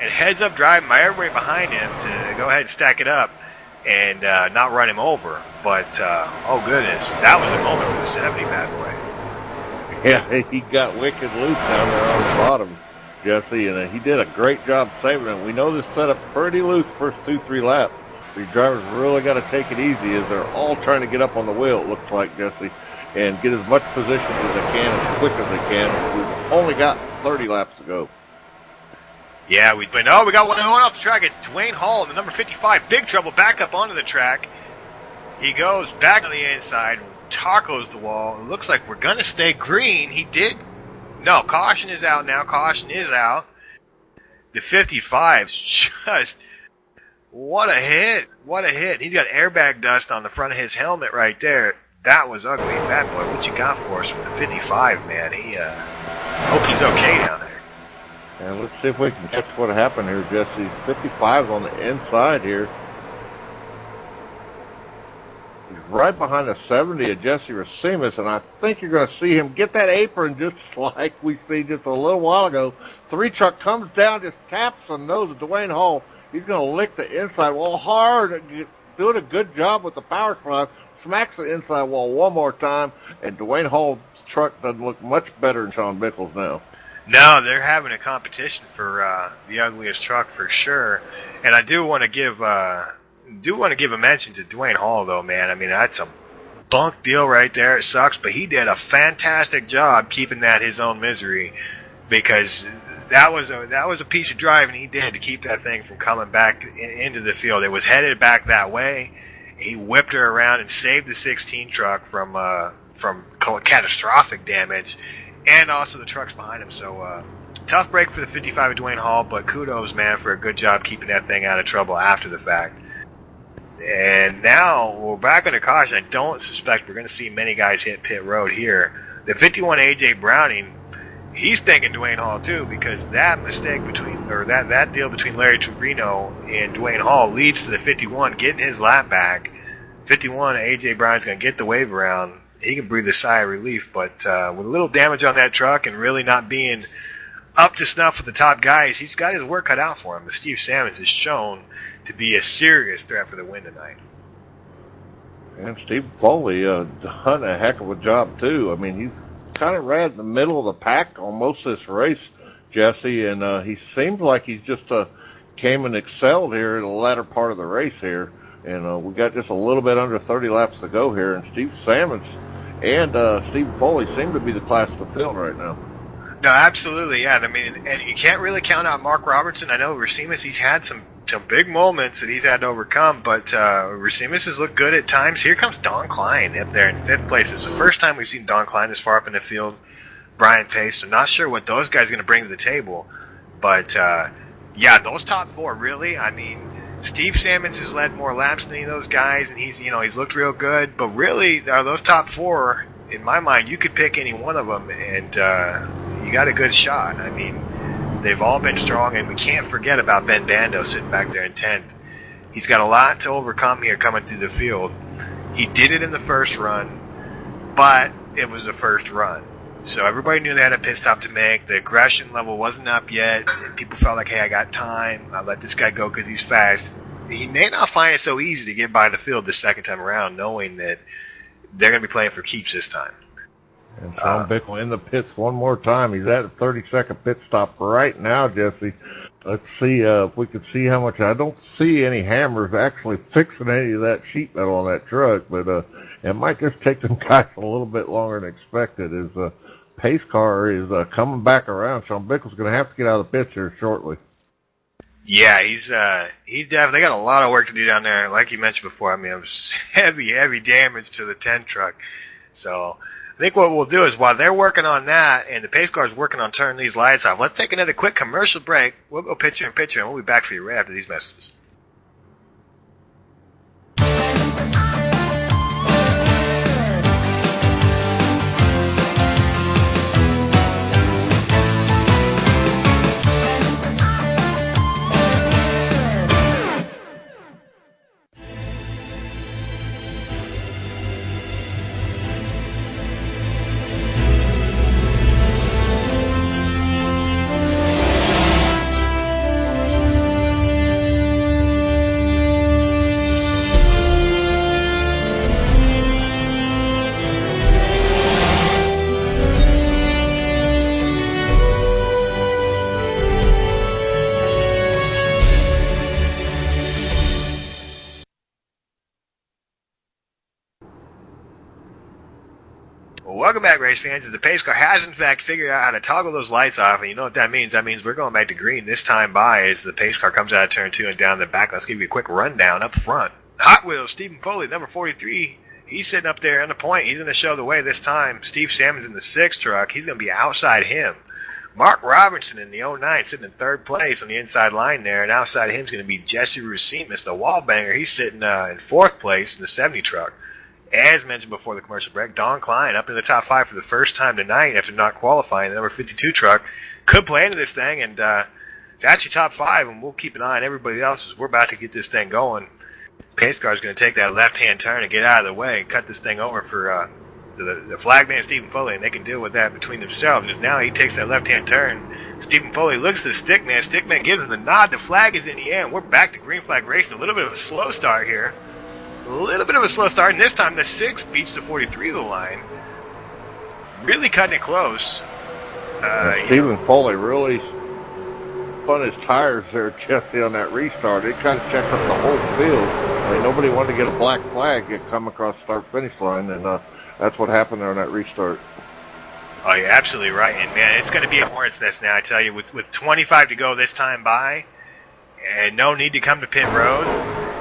And heads-up driving by everybody behind him to go ahead and stack it up and not run him over. But, oh, goodness, that was a moment for the 70 bad boy. Yeah, he got wicked loose down there on the bottom, Jesse, and he did a great job saving it. We know this setup pretty loose first 2-3 laps. These drivers really got to take it easy as they're all trying to get up on the wheel, it looks like, Jesse, and get as much position as they can, as quick as they can. We've only got 30 laps to go. Yeah, we got one off the track. It's Dwayne Hall in the number 55. Big trouble back up onto the track. He goes back on the inside, tacos the wall. It looks like we're going to stay green. He did. No, caution is out now. Caution is out. The 55's just, what a hit. What a hit. He's got airbag dust on the front of his helmet right there. That was ugly. Bad boy, what you got for us with the 55, man? Hope he's okay down there. And let's see if we can catch what happened here, Jesse. 55's on the inside here. He's right behind the 70 of Jesse Racines, and I think you're going to see him get that apron just like we see just a little while ago. 3 truck comes down, just taps the nose of Dwayne Hall. He's going to lick the inside wall hard, doing a good job with the power slide. Smacks the inside wall one more time, and Dwayne Hall's truck doesn't look much better than Shawn Bickles now. No, they're having a competition for the ugliest truck for sure. And I do want to give a mention to Dwayne Hall, though, man. I mean, that's a bunk deal right there. It sucks, but he did a fantastic job keeping that his own misery, because that was a piece of driving he did to keep that thing from coming back into the field. It was headed back that way. He whipped her around and saved the 16 truck from catastrophic damage, and also the trucks behind him. So tough break for the 55 of Dwayne Hall, but kudos, man, for a good job keeping that thing out of trouble after the fact. And now we're back under caution. I don't suspect we're going to see many guys hit pit road here. The 51 AJ Browning, he's thanking Dwayne Hall too, because that mistake that deal between Larry Trevino and Dwayne Hall leads to the 51 getting his lap back. 51 AJ Brown's going to get the wave around. He can breathe a sigh of relief, but with a little damage on that truck and really not being up to snuff with the top guys, he's got his work cut out for him. But Steve Salmons has shown to be a serious threat for the win tonight. And Steve Foley done a heck of a job too. I mean, he's kind of right in the middle of the pack on most of this race, Jesse, and he seems like he's just came and excelled here in the latter part of the race here. And we got just a little bit under 30 laps to go here, and Steve Salmons and Steve Foley seem to be the class of the field right now. No, absolutely, yeah. I mean, and you can't really count out Mark Robertson. I know Racines, he's had some big moments that he's had to overcome, but Racines has looked good at times. Here comes Don Klein up there in 5th place. It's the first time we've seen Don Klein this far up in the field. Brian Pace, I'm not sure what those guys are going to bring to the table, but yeah, those top 4 really, I mean, Steve Salmons has led more laps than any of those guys, and he's looked real good, but really, those top 4, in my mind, you could pick any one of them, and you got a good shot. I mean, they've all been strong, and we can't forget about Ben Bando sitting back there in 10th. He's got a lot to overcome here coming through the field. He did it in the first run, but it was the first run. So everybody knew they had a pit stop to make. The aggression level wasn't up yet. And people felt like, hey, I got time. I'll let this guy go because he's fast. He may not find it so easy to get by the field the second time around, knowing that they're going to be playing for keeps this time. And Sean Bickle in the pits one more time. He's at a 30-second pit stop right now, Jesse. Let's see if we can see how much. I don't see any hammers actually fixing any of that sheet metal on that truck, but it might just take them guys a little bit longer than expected. As pace car is coming back around, Sean Bickle's going to have to get out of the pits here shortly. Yeah, he's definitely got a lot of work to do down there. Like you mentioned before, I mean, it was heavy damage to the 10 truck. So I think what we'll do is while they're working on that and the pace car's working on turning these lights off, let's take another quick commercial break. We'll go picture in picture, and we'll be back for you right after these messages. Welcome back, race fans. As the pace car has, in fact, figured out how to toggle those lights off, and you know what that means. That means we're going back to green this time by as the pace car comes out of turn 2 and down the back. Let's give you a quick rundown up front. Hot Wheels, Stephen Foley, number 43. He's sitting up there on the point. He's going to show the way this time. Steve Salmon's in the 6 truck. He's going to be outside him. Mark Robinson in the 09 sitting in 3rd place on the inside line there, and outside him is going to be Jesse Rusimis, the wall banger. He's sitting in 4th place in the 70 truck. As mentioned before the commercial break, Don Klein up in the top 5 for the first time tonight after not qualifying. The number 52 truck could play into this thing, and it's actually top 5, and we'll keep an eye on everybody else as we're about to get this thing going. Pace car is going to take that left-hand turn and get out of the way and cut this thing over for the flagman Stephen Foley, and they can deal with that between themselves. Because now he takes that left-hand turn. Stephen Foley looks at the stickman. Stickman gives him the nod. The flag is in the air, and we're back to green flag racing. A little bit of a slow start here. And this time the 6 beats the 43 of the line. Really cutting it close. Stephen Foley really spun his tires there, Jesse, on that restart. It kind of checked up the whole field. I mean, nobody wanted to get a black flag get come across the start-finish line, and that's what happened there on that restart. Oh, you're absolutely right. And, man, it's going to be a hornet's nest now, I tell you. With 25 to go this time by, and no need to come to pit road,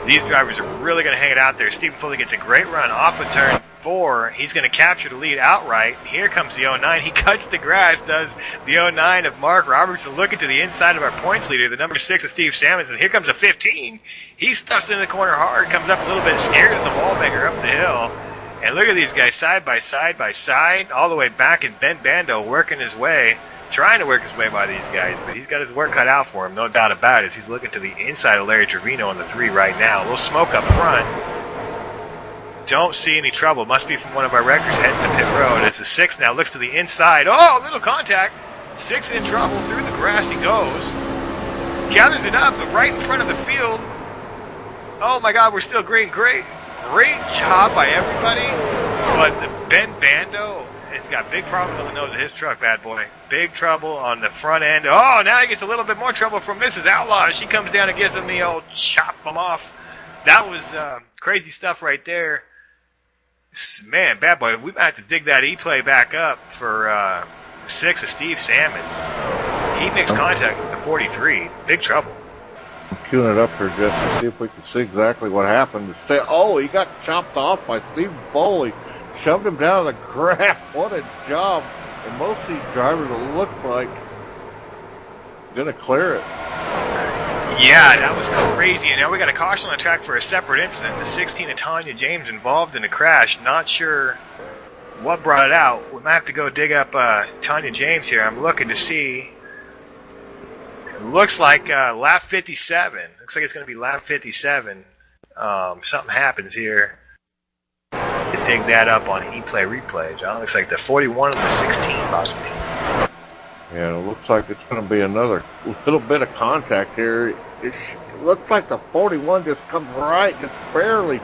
these drivers are really going to hang it out there. Stephen Foley gets a great run off of turn 4. He's going to capture the lead outright. Here comes the 09. He cuts the grass, does the 09 of Mark Robertson, looking to the inside of our points leader, the number 6 of Steve Salmons. And here comes a 15. He stuffs into the corner hard, comes up a little bit, scares the wallbanger up the hill. And look at these guys side by side by side, all the way back, and Ben Bando working his way. Trying to work his way by these guys, but he's got his work cut out for him, no doubt about it. He's looking to the inside of Larry Trevino in the 3 right now. A little smoke up front. Don't see any trouble. Must be from one of our wreckers heading to pit road. It's a 6 now. Looks to the inside. Oh, little contact. 6 in trouble. Through the grass he goes. Gathers it up, but right in front of the field. Oh, my God, we're still green. Great job by everybody. But the Ben Bando has got big problems on the nose of his truck, bad boy. Big trouble on the front end. Oh, now he gets a little bit more trouble from Mrs. Outlaw. She comes down and gives him the old chop him off. That was crazy stuff right there. Man, bad boy, we might have to dig that E-play back up for 6 of Steve Salmons. He makes contact with the 43. Big trouble. I'm queuing it up here, Jesse, to see if we can see exactly what happened. Oh, he got chopped off by Stephen Foley. Shoved him down the grass. What a job. And most of these drivers look like going to clear it. Yeah, that was crazy. And now we got a caution on the track for a separate incident. The 16 of Tanya James involved in a crash. Not sure what brought it out. We might have to go dig up Tanya James here. I'm looking to see. It looks like lap 57. Looks like it's going to be lap 57. Something happens here. To dig that up on E-play replay, John. Looks like the 41 and the 16 possibly. Yeah, it looks like it's going to be another little bit of contact here. It looks like the 41 just comes right, just barely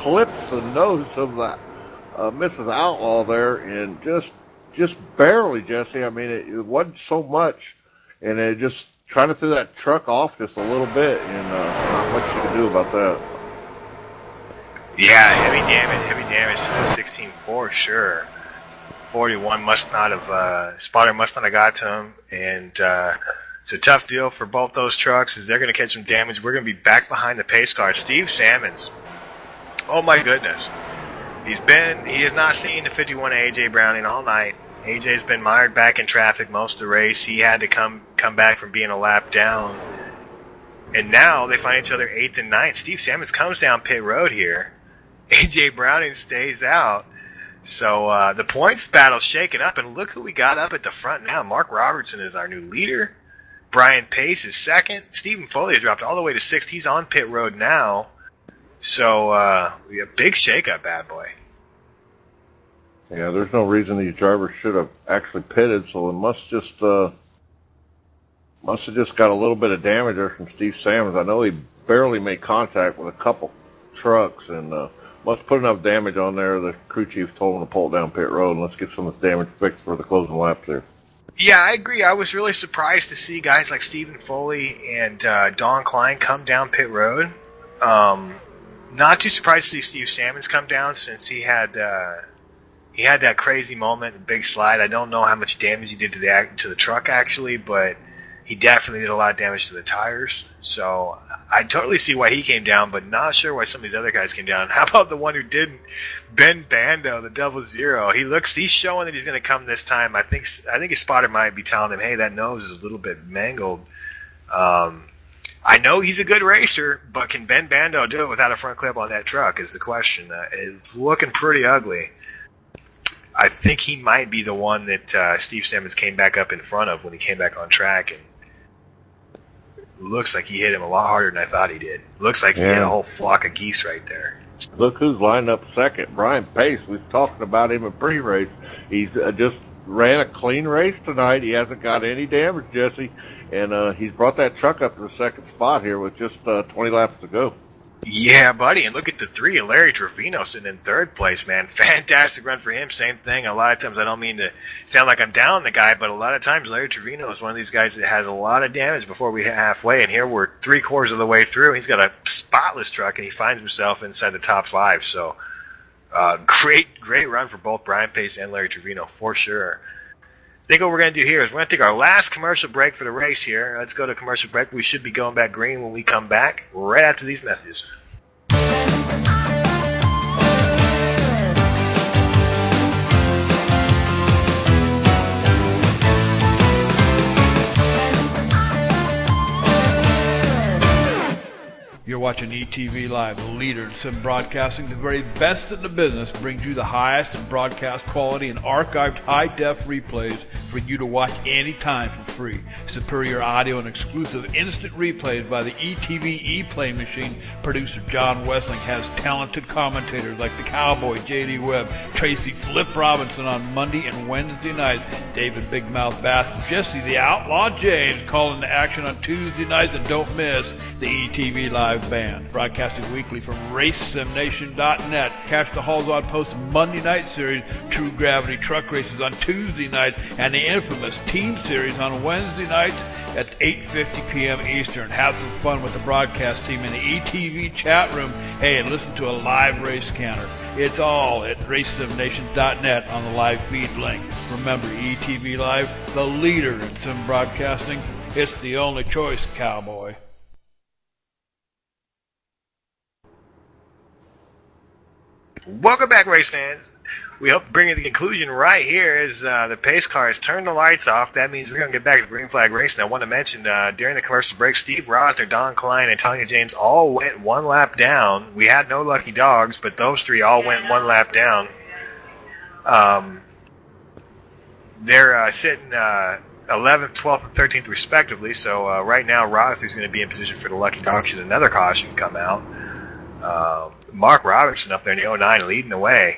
clips the nose of the Mrs. Outlaw there, and just just barely, Jesse. I mean, it wasn't so much, and it just trying to throw that truck off just a little bit, and not much you can do about that. Yeah, heavy damage to the 16-4, sure. 41 must not have, spotter must not have got to him, and it's a tough deal for both those trucks as they're going to catch some damage. We're going to be back behind the pace car. Steve Salmons, oh my goodness. He has not seen the 51 AJ Browning all night. AJ's been mired back in traffic most of the race. He had to come back from being a lap down. And now they find each other 8th and 9th. Steve Salmons comes down pit road here. AJ Browning stays out. So the points battle's shaken up, and look who we got up at the front now. Mark Robertson is our new leader. Brian Pace is second. Stephen Foley dropped all the way to 6th. He's on pit road now. So we have a big shake-up, bad boy. Yeah, there's no reason these drivers should have actually pitted, so it must have just got a little bit of damage there from Steve Salmons. I know he barely made contact with a couple trucks, and must put enough damage on there. The crew chief told him to pull it down pit road, and let's get some of the damage fixed for the closing laps there. Yeah, I agree. I was really surprised to see guys like Stephen Foley and Don Klein come down pit road. Not too surprised to see Steve Salmons come down since he had that crazy moment, big slide. I don't know how much damage he did to the truck actually, but he definitely did a lot of damage to the tires. So I totally see why he came down, but not sure why some of these other guys came down. How about the one who didn't? Ben Bando, the 00. He's showing that he's going to come this time. I think his spotter might be telling him, hey, that nose is a little bit mangled. I know he's a good racer, but can Ben Bando do it without a front clip on that truck is the question. It's looking pretty ugly. I think he might be the one that Steve Salmons came back up in front of when he came back on track, and looks like he hit him a lot harder than I thought he did. Looks like he hit a whole flock of geese right there. Look who's lined up second. Brian Pace. We was talking about him in pre-race. He's just ran a clean race tonight. He hasn't got any damage, Jesse, and he's brought that truck up to the second spot here with just 20 laps to go. Yeah, buddy, and look at the 3, and Larry Trevino sitting in 3rd place, man. Fantastic run for him. Same thing. A lot of times I don't mean to sound like I'm down the guy, but a lot of times Larry Trevino is one of these guys that has a lot of damage before we hit halfway, and here we're 3/4 of the way through. He's got a spotless truck, and he finds himself inside the top 5. So great run for both Brian Pace and Larry Trevino, for sure. I think what we're going to do here is we're going to take our last commercial break for the race here. Let's go to commercial break. We should be going back green when we come back right after these messages. You're watching ETV Live, the leader in sim broadcasting. The very best in the business brings you the highest in broadcast quality and archived high-def replays for you to watch anytime for free. Superior audio and exclusive instant replays by the ETV ePlay machine. Producer John Wessling has talented commentators like the Cowboy, J.D. Webb, Tracy Flip Robinson on Monday and Wednesday nights, David Big Mouth Bass, and Jesse the Outlaw James calling the action on Tuesday nights, and don't miss the ETV Live Band. Broadcasting weekly from RaceSimNation.net. Catch the Halls on Post Monday night series, True Gravity Truck Races on Tuesday nights, and the infamous Team Series on Wednesday nights at 8:50 p.m. Eastern. Have some fun with the broadcast team in the ETV chat room. Hey, and listen to a live race counter. It's all at RaceSimNation.net on the live feed link. Remember, ETV Live, the leader in sim broadcasting. It's the only choice, cowboy. Welcome back, race fans. We hope to bring you the conclusion right here as the pace cars turn the lights off. That means we're going to get back to green flag racing. I want to mention during the commercial break, Steve Rosner, Don Klein, and Tanya James all went one lap down. We had no lucky dogs, but those 3 all went one lap down. They're sitting 11th, 12th, and 13th respectively. So right now, Rosner's going to be in position for the lucky dog should another caution come out. Mark Robertson up there in the 09 leading the way.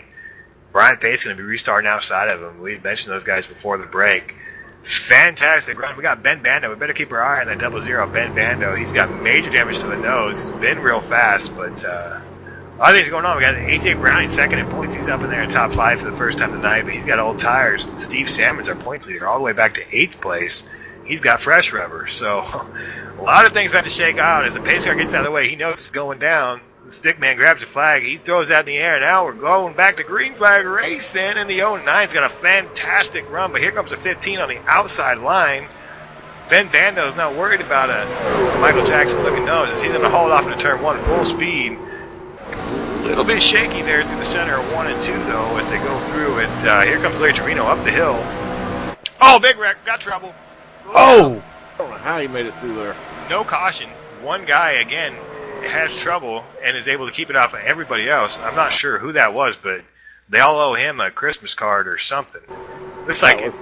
Brian Pace is going to be restarting outside of him. We mentioned those guys before the break. Fantastic run. We got Ben Bando. We better keep our eye on that 00 Ben Bando. He's got major damage to the nose. He's been real fast, but A lot of things going on. We got A.J. Browning second in points. He's up in there in top 5 for the first time tonight, but he's got old tires. Steve Salmon's our points leader all the way back to 8th place. He's got fresh rubber. So a lot of things have to shake out. As the pace car gets out of the way, he knows it's going down. The stick man grabs a flag. He throws that in the air. Now we're going back to green flag racing, and the 09's got a fantastic run, but here comes the 15 on the outside line. Ben Bando's not worried about a Michael Jackson-looking nose. He's going to haul it off into turn 1 full speed. A little bit shaky there through the center of 1 and 2, though, as they go through it. Here comes Larry Trevino up the hill. Oh, big wreck. Got trouble. Oh! I don't know how he made it through there. No caution. One guy, again, has trouble and is able to keep it off of everybody else. I'm not sure who that was, but they all owe him a Christmas card or something. Looks like it.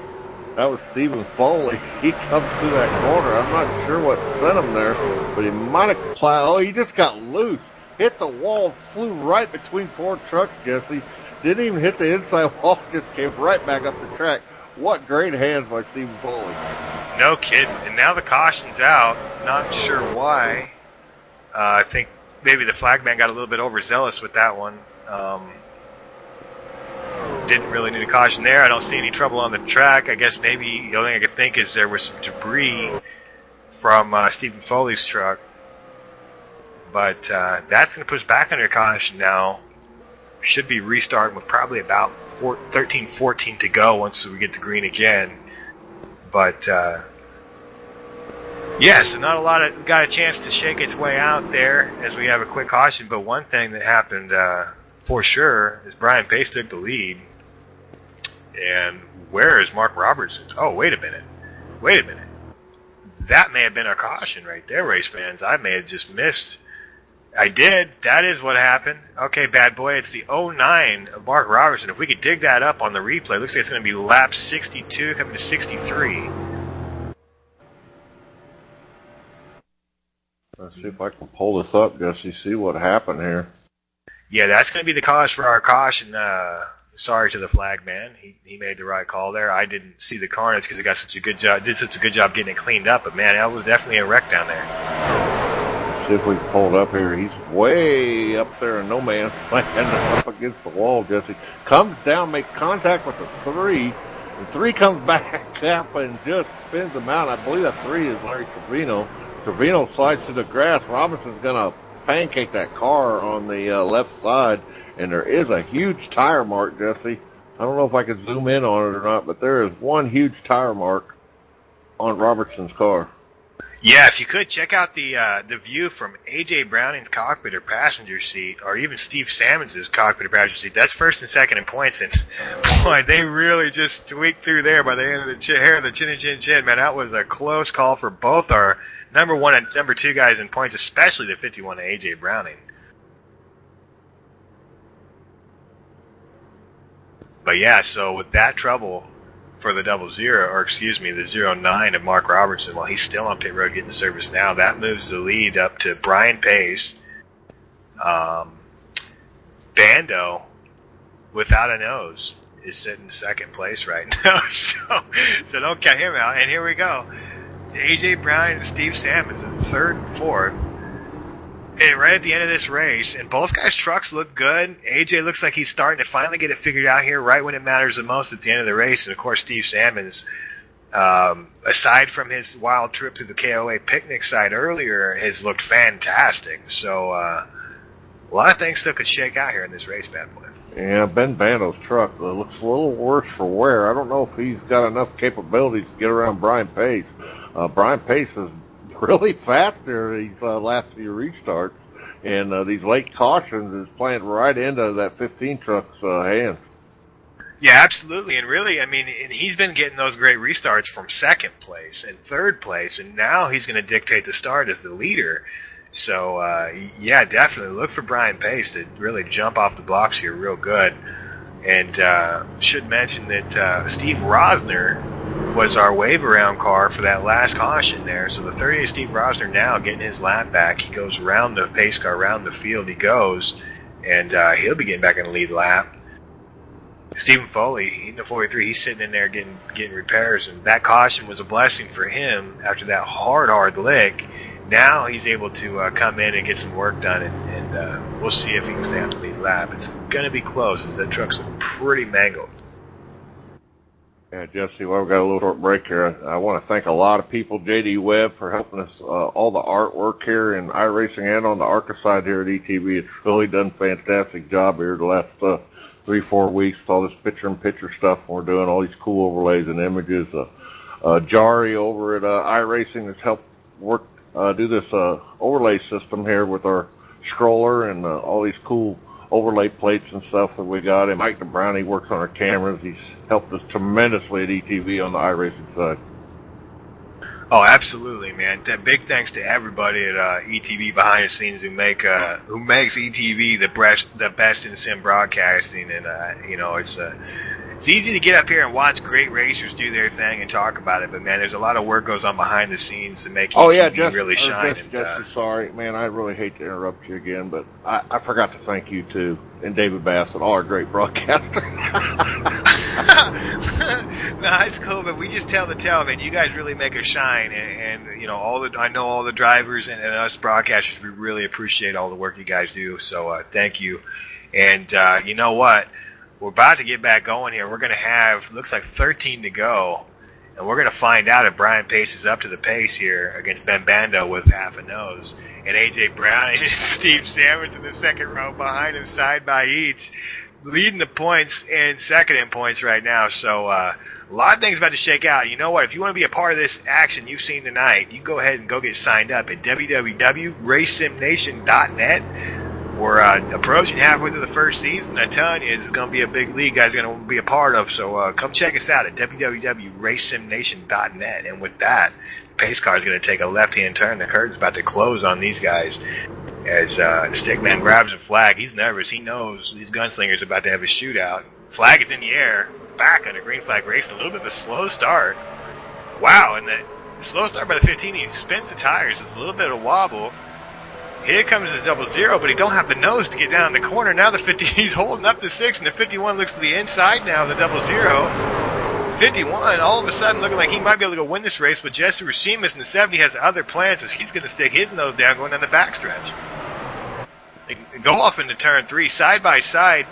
That was Stephen Foley. He comes through that corner. I'm not sure what sent him there, but he might have plowed. Oh, he just got loose. Hit the wall, flew right between 4 trucks, Jesse. Didn't even hit the inside wall, just came right back up the track. What great hands by Stephen Foley. No kidding. And now the caution's out. Not sure why. I think maybe the flagman got a little bit overzealous with that one. Didn't really need a caution there. I don't see any trouble on the track. I guess maybe the only thing I could think is there was some debris from Stephen Foley's truck. But that's going to push back under caution now. Should be restarting with probably about 13, 14 to go once we get to green again. But, yeah, so not a lot of got a chance to shake its way out there as we have a quick caution. But one thing that happened for sure is Brian Pace took the lead. And where is Mark Robertson? Oh, wait a minute. Wait a minute. That may have been our caution right there, race fans. I may have just missed. I did. That is what happened. Okay, bad boy. It's the 09 of Mark Robertson. If we could dig that up on the replay, looks like it's going to be lap 62 coming to 63. Let's see if I can pull this up, Jesse, see what happened here. Yeah, that's going to be the cause for our caution. Sorry to the flag man. He made the right call there. I didn't see the carnage because it got such a good job. Did such a good job getting it cleaned up. But man, that was definitely a wreck down there. See if we can pull it up here. He's way up there in no man's land, up against the wall, Jesse. Comes down, makes contact with the 3. The 3 comes back up and just spins him out. I believe that 3 is Larry Trevino. Trevino slides to the grass. Robinson's going to pancake that car on the left side, and there is a huge tire mark, Jesse. I don't know if I can zoom in on it or not, but there is one huge tire mark on Robertson's car. Yeah, if you could, check out the view from A.J. Browning's cockpit or passenger seat, or even Steve Salmons' cockpit or passenger seat. That's first and second in points, and boy, they really just tweaked through there by the end of the hair of the chin and chin chin. Man, that was a close call for both our number 1 and number 2 guys in points, especially the 51 A.J. Browning. But yeah, so with that trouble for the 00, or excuse me, the 09 of Mark Robertson, while he's still on pit road getting the service now, that moves the lead up to Brian Pace. Bando, without a nose, is sitting in second place right now, so don't count him out. And here we go. A.J. Brown and Steve Salmons in third and fourth. And right at the end of this race, and both guys' trucks look good. A.J. looks like he's starting to finally get it figured out here right when it matters the most at the end of the race. And, of course, Steve Salmons, aside from his wild trip to the KOA picnic site earlier, has looked fantastic. So a lot of things still could shake out here in this race, bad boy. Yeah, Ben Bando's truck looks a little worse for wear. I don't know if he's got enough capabilities to get around Brian Pace. Brian Pace is really fast there these last few restarts, and these late cautions is playing right into that 15 truck's hands. Yeah, absolutely, and really, I mean, and he's been getting those great restarts from second place and third place, and now he's going to dictate the start as the leader. So, yeah, definitely look for Brian Pace to really jump off the blocks here real good. And should mention that Steve Rosner was our wave-around car for that last caution there. So the 38 Steve Rosner now getting his lap back. He goes around the pace car, around the field he goes, and he'll be getting back in the lead lap. Stephen Foley, in the 43, he's sitting in there getting repairs, and that caution was a blessing for him after that hard lick. Now he's able to come in and get some work done, and we'll see if he can stay on the lead lap. It's going to be close, as that truck's pretty mangled. Yeah, Jesse, well, we've got a little short break here. I want to thank a lot of people, JD Webb, for helping us, all the artwork here in iRacing and on the ARCA side here at ETV. It's really done a fantastic job here the last 3-4 weeks with all this picture-in-picture stuff. We're doing all these cool overlays and images. Jari over at iRacing has helped work do this overlay system here with our scroller and all these cool overlay plates and stuff that we got. And Mike DeBrown, he works on our cameras. He's helped us tremendously at ETV on the iRacing side. Oh, absolutely, man. Big thanks to everybody at ETV behind the scenes who makes ETV the best in sim broadcasting. And it's easy to get up here and watch great racers do their thing and talk about it, but man, there's a lot of work goes on behind the scenes to make ETV really shine. Jesse, sorry, man, I really hate to interrupt you again, but I forgot to thank you too, and David Bassett, all our great broadcasters. No, it's cool, but we just tell the tale, man. You guys really make us shine, and I know all the drivers and us broadcasters. We really appreciate all the work you guys do. So thank you. And you know what? We're about to get back going here. We're going to have, looks like 13 to go, and we're going to find out if Brian Pace is up to the pace here against Ben Bando with half a nose. And A.J. Brown and Steve Sammons in the second row behind him, side by each, leading the points and second in points right now. So a lot of things about to shake out. You know what? If you want to be a part of this action you've seen tonight, you go ahead and go get signed up at www.racesimnation.net. We're approaching halfway through the first season. I'm telling you, it's going to be a big league guys are going to be a part of. So come check us out at www.racesimnation.net. And with that, the pace car is going to take a left-hand turn. The curtain's about to close on these guys as the stickman grabs a flag. He's nervous. He knows these gunslingers are about to have a shootout. Flag is in the air. Back on a green flag race. A little bit of a slow start. Wow, and the slow start by the 15. He spins the tires. It's a little bit of a wobble. Here comes the 00, but he don't have the nose to get down in the corner. Now the 50, he's holding up the 6, and the 51 looks to the inside now of the 00. 51, all of a sudden looking like he might be able to go win this race, but Jesse Racimus in the 70 has other plans as he's going to stick his nose down going down the backstretch. They go off into turn 3, side by side.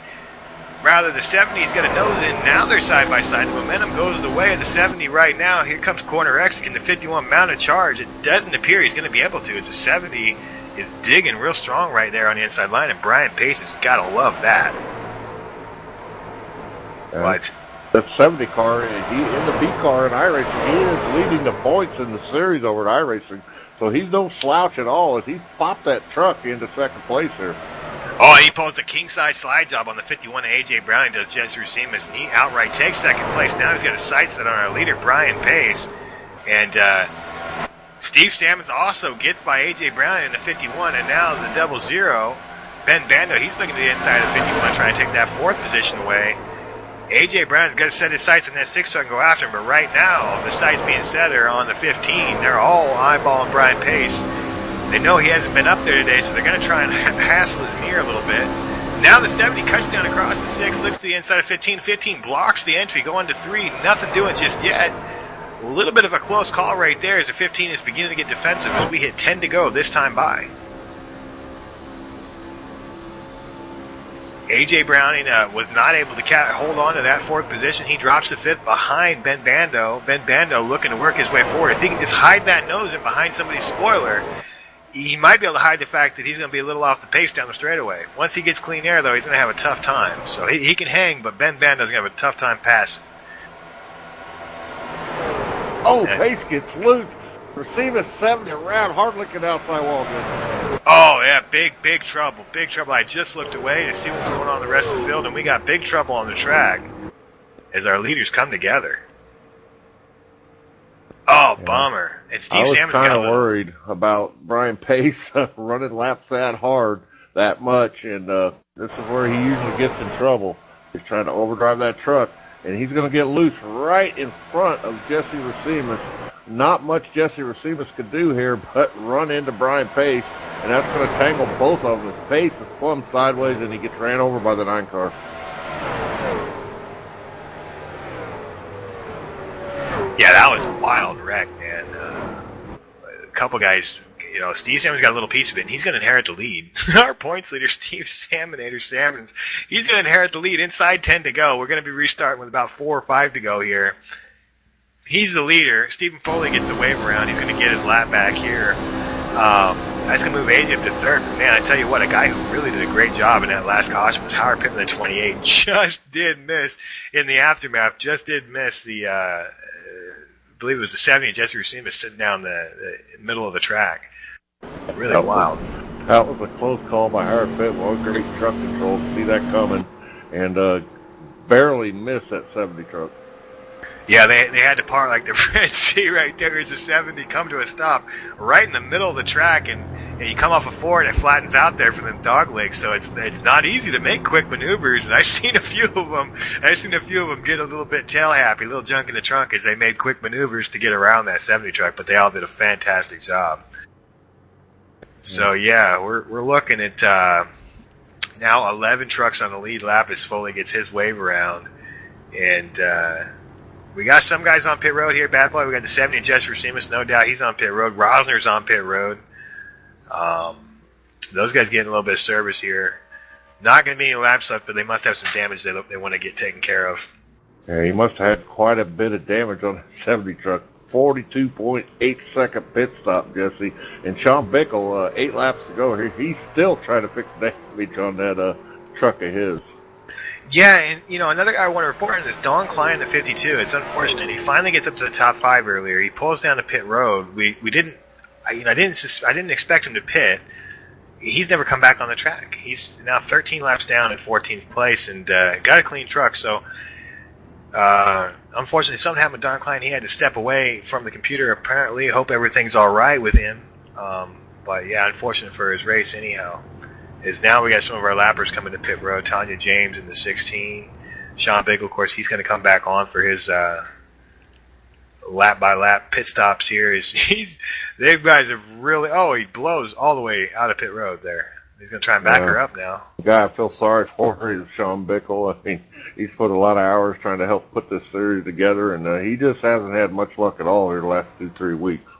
Rather, the 70's got a nose in. Now they're side by side. The momentum goes the way of the 70 right now. Here comes corner X. Can the 51 mount a charge? It doesn't appear he's going to be able to. It's a 70. Is digging real strong right there on the inside line, and Brian Pace has got to love that. What? The 70 car, he in the B car in iRacing, he is leading the points in the series over at iRacing, so he's no slouch at all as he's popped that truck into second place here. Oh, he pulls the king-size slide job on the 51 of A.J. Brown. He does Jesse Racimus, and he outright takes second place. Now he's got a sight set on our leader, Brian Pace, and Steve Sammons also gets by A.J. Brown in the 51, and now the 00, Ben Bando, he's looking to the inside of the 51, trying to take that fourth position away. A.J. Brown's got to set his sights on that 6 so I can go after him, but right now, the sights being set are on the 15. They're all eyeballing Brian Pace. They know he hasn't been up there today, so they're going to try and hassle his mirror a little bit. Now the 70 cuts down across the 6, looks to the inside of 15. 15 blocks the entry, going to 3, nothing doing just yet. A little bit of a close call right there as the 15 is beginning to get defensive as we hit 10 to go this time by. A.J. Browning was not able to hold on to that fourth position. He drops the 5th behind Ben Bando. Ben Bando looking to work his way forward. If he can just hide that nose in behind somebody's spoiler, he might be able to hide the fact that he's going to be a little off the pace down the straightaway. Once he gets clean air, though, he's going to have a tough time. So he can hang, but Ben Bando's going to have a tough time passing. Oh, Pace gets loose. Racimus 70 around, hard looking outside wall. Oh, yeah, big trouble. Big trouble. I just looked away to see what was going on in the rest of the field, and we got big trouble on the track as our leaders come together. Oh, yeah. Bummer. And Steve Sammons I was kind of worried about Brian Pace running laps that hard that much, and this is where he usually gets in trouble. He's trying to overdrive that truck. And he's going to get loose right in front of Jesse Racimus. Not much Jesse Racimus could do here but run into Brian Pace, and that's going to tangle both of them. His Pace is plumb sideways, and he gets ran over by the 9 car. Yeah, that was a wild wreck, man. A couple guys Steve Salmon's got a little piece of it, and he's going to inherit the lead. Our points leader, Steve Salmons, he's going to inherit the lead. Inside 10 to go. We're going to be restarting with about 4 or 5 to go here. He's the leader. Stephen Foley gets the wave around. He's going to get his lap back here. That's going to move AJ up to third. But, man, I tell you what, a guy who really did a great job in that last caution was Howard Pittman at 28. Just did miss in the aftermath. Just did miss the, I believe it was the 70. Jesse Racimas sitting down the middle of the track. Really wild. That was a close call by Howard Pittman. What great truck control to see that coming. And barely missed that 70 truck. Yeah, they had to park like the Red Sea right there. It's a 70, come to a stop right in the middle of the track, and you come off a 4 and it flattens out there for them dog legs. So it's not easy to make quick maneuvers, and I've seen a few of them get a little bit tail happy, a little junk in the trunk as they made quick maneuvers to get around that 70 truck. But they all did a fantastic job. So yeah, we're looking at now 11 trucks on the lead lap as Foley gets his wave around, and. We got some guys on pit road here, Bad Boy. We got the 70 and Jesse Racimas, no doubt. He's on pit road. Rosner's on pit road. Those guys getting a little bit of service here. Not going to be any laps left, but they must have some damage they want to get taken care of. Yeah, he must have had quite a bit of damage on that 70 truck. 42.8 second pit stop, Jesse. And Sean Bickle, 8 laps to go here. He's still trying to fix the damage on that truck of his. Yeah, and another guy I want to report on is Don Klein, the 52. It's unfortunate. He finally gets up to the top 5 earlier. He pulls down the pit road. I didn't expect him to pit. He's never come back on the track. He's now 13 laps down at 14th place and got a clean truck. So unfortunately, something happened with Don Klein. He had to step away from the computer. Apparently, hope everything's all right with him. But yeah, unfortunate for his race anyhow. Is now we got some of our lappers coming to pit road. Tanya James in the 16. Sean Bickle, of course, he's going to come back on for his lap-by-lap pit stops here. They guys have really... Oh, he blows all the way out of pit road there. He's going to try and back her up now. The guy I feel sorry for is Sean Bickle. I mean, he's put a lot of hours trying to help put this series together, and he just hasn't had much luck at all here the last 2-3 weeks.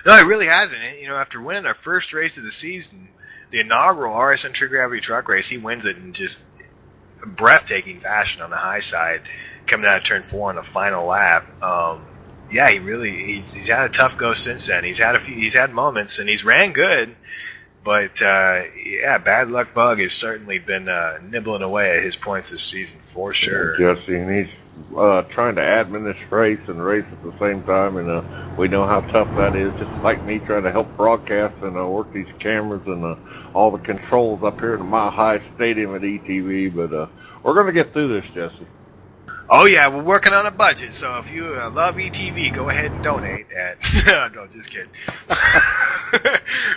No, he really hasn't. After winning our first race of the season... The inaugural RSN True Gravity Truck Race, he wins it in just breathtaking fashion on the high side, coming out of turn 4 on the final lap. Yeah, he's had a tough go since then. He's had moments, and he's ran good, but yeah, bad luck bug has certainly been nibbling away at his points this season for sure. Jesse, and he's trying to admin this race and race at the same time, and we know how tough that is. Just like me trying to help broadcast and work these cameras and all the controls up here in the Mile High Stadium at ETV. But we're going to get through this, Jesse. Oh yeah, we're working on a budget, so if you love ETV, go ahead and donate at... no, just kidding.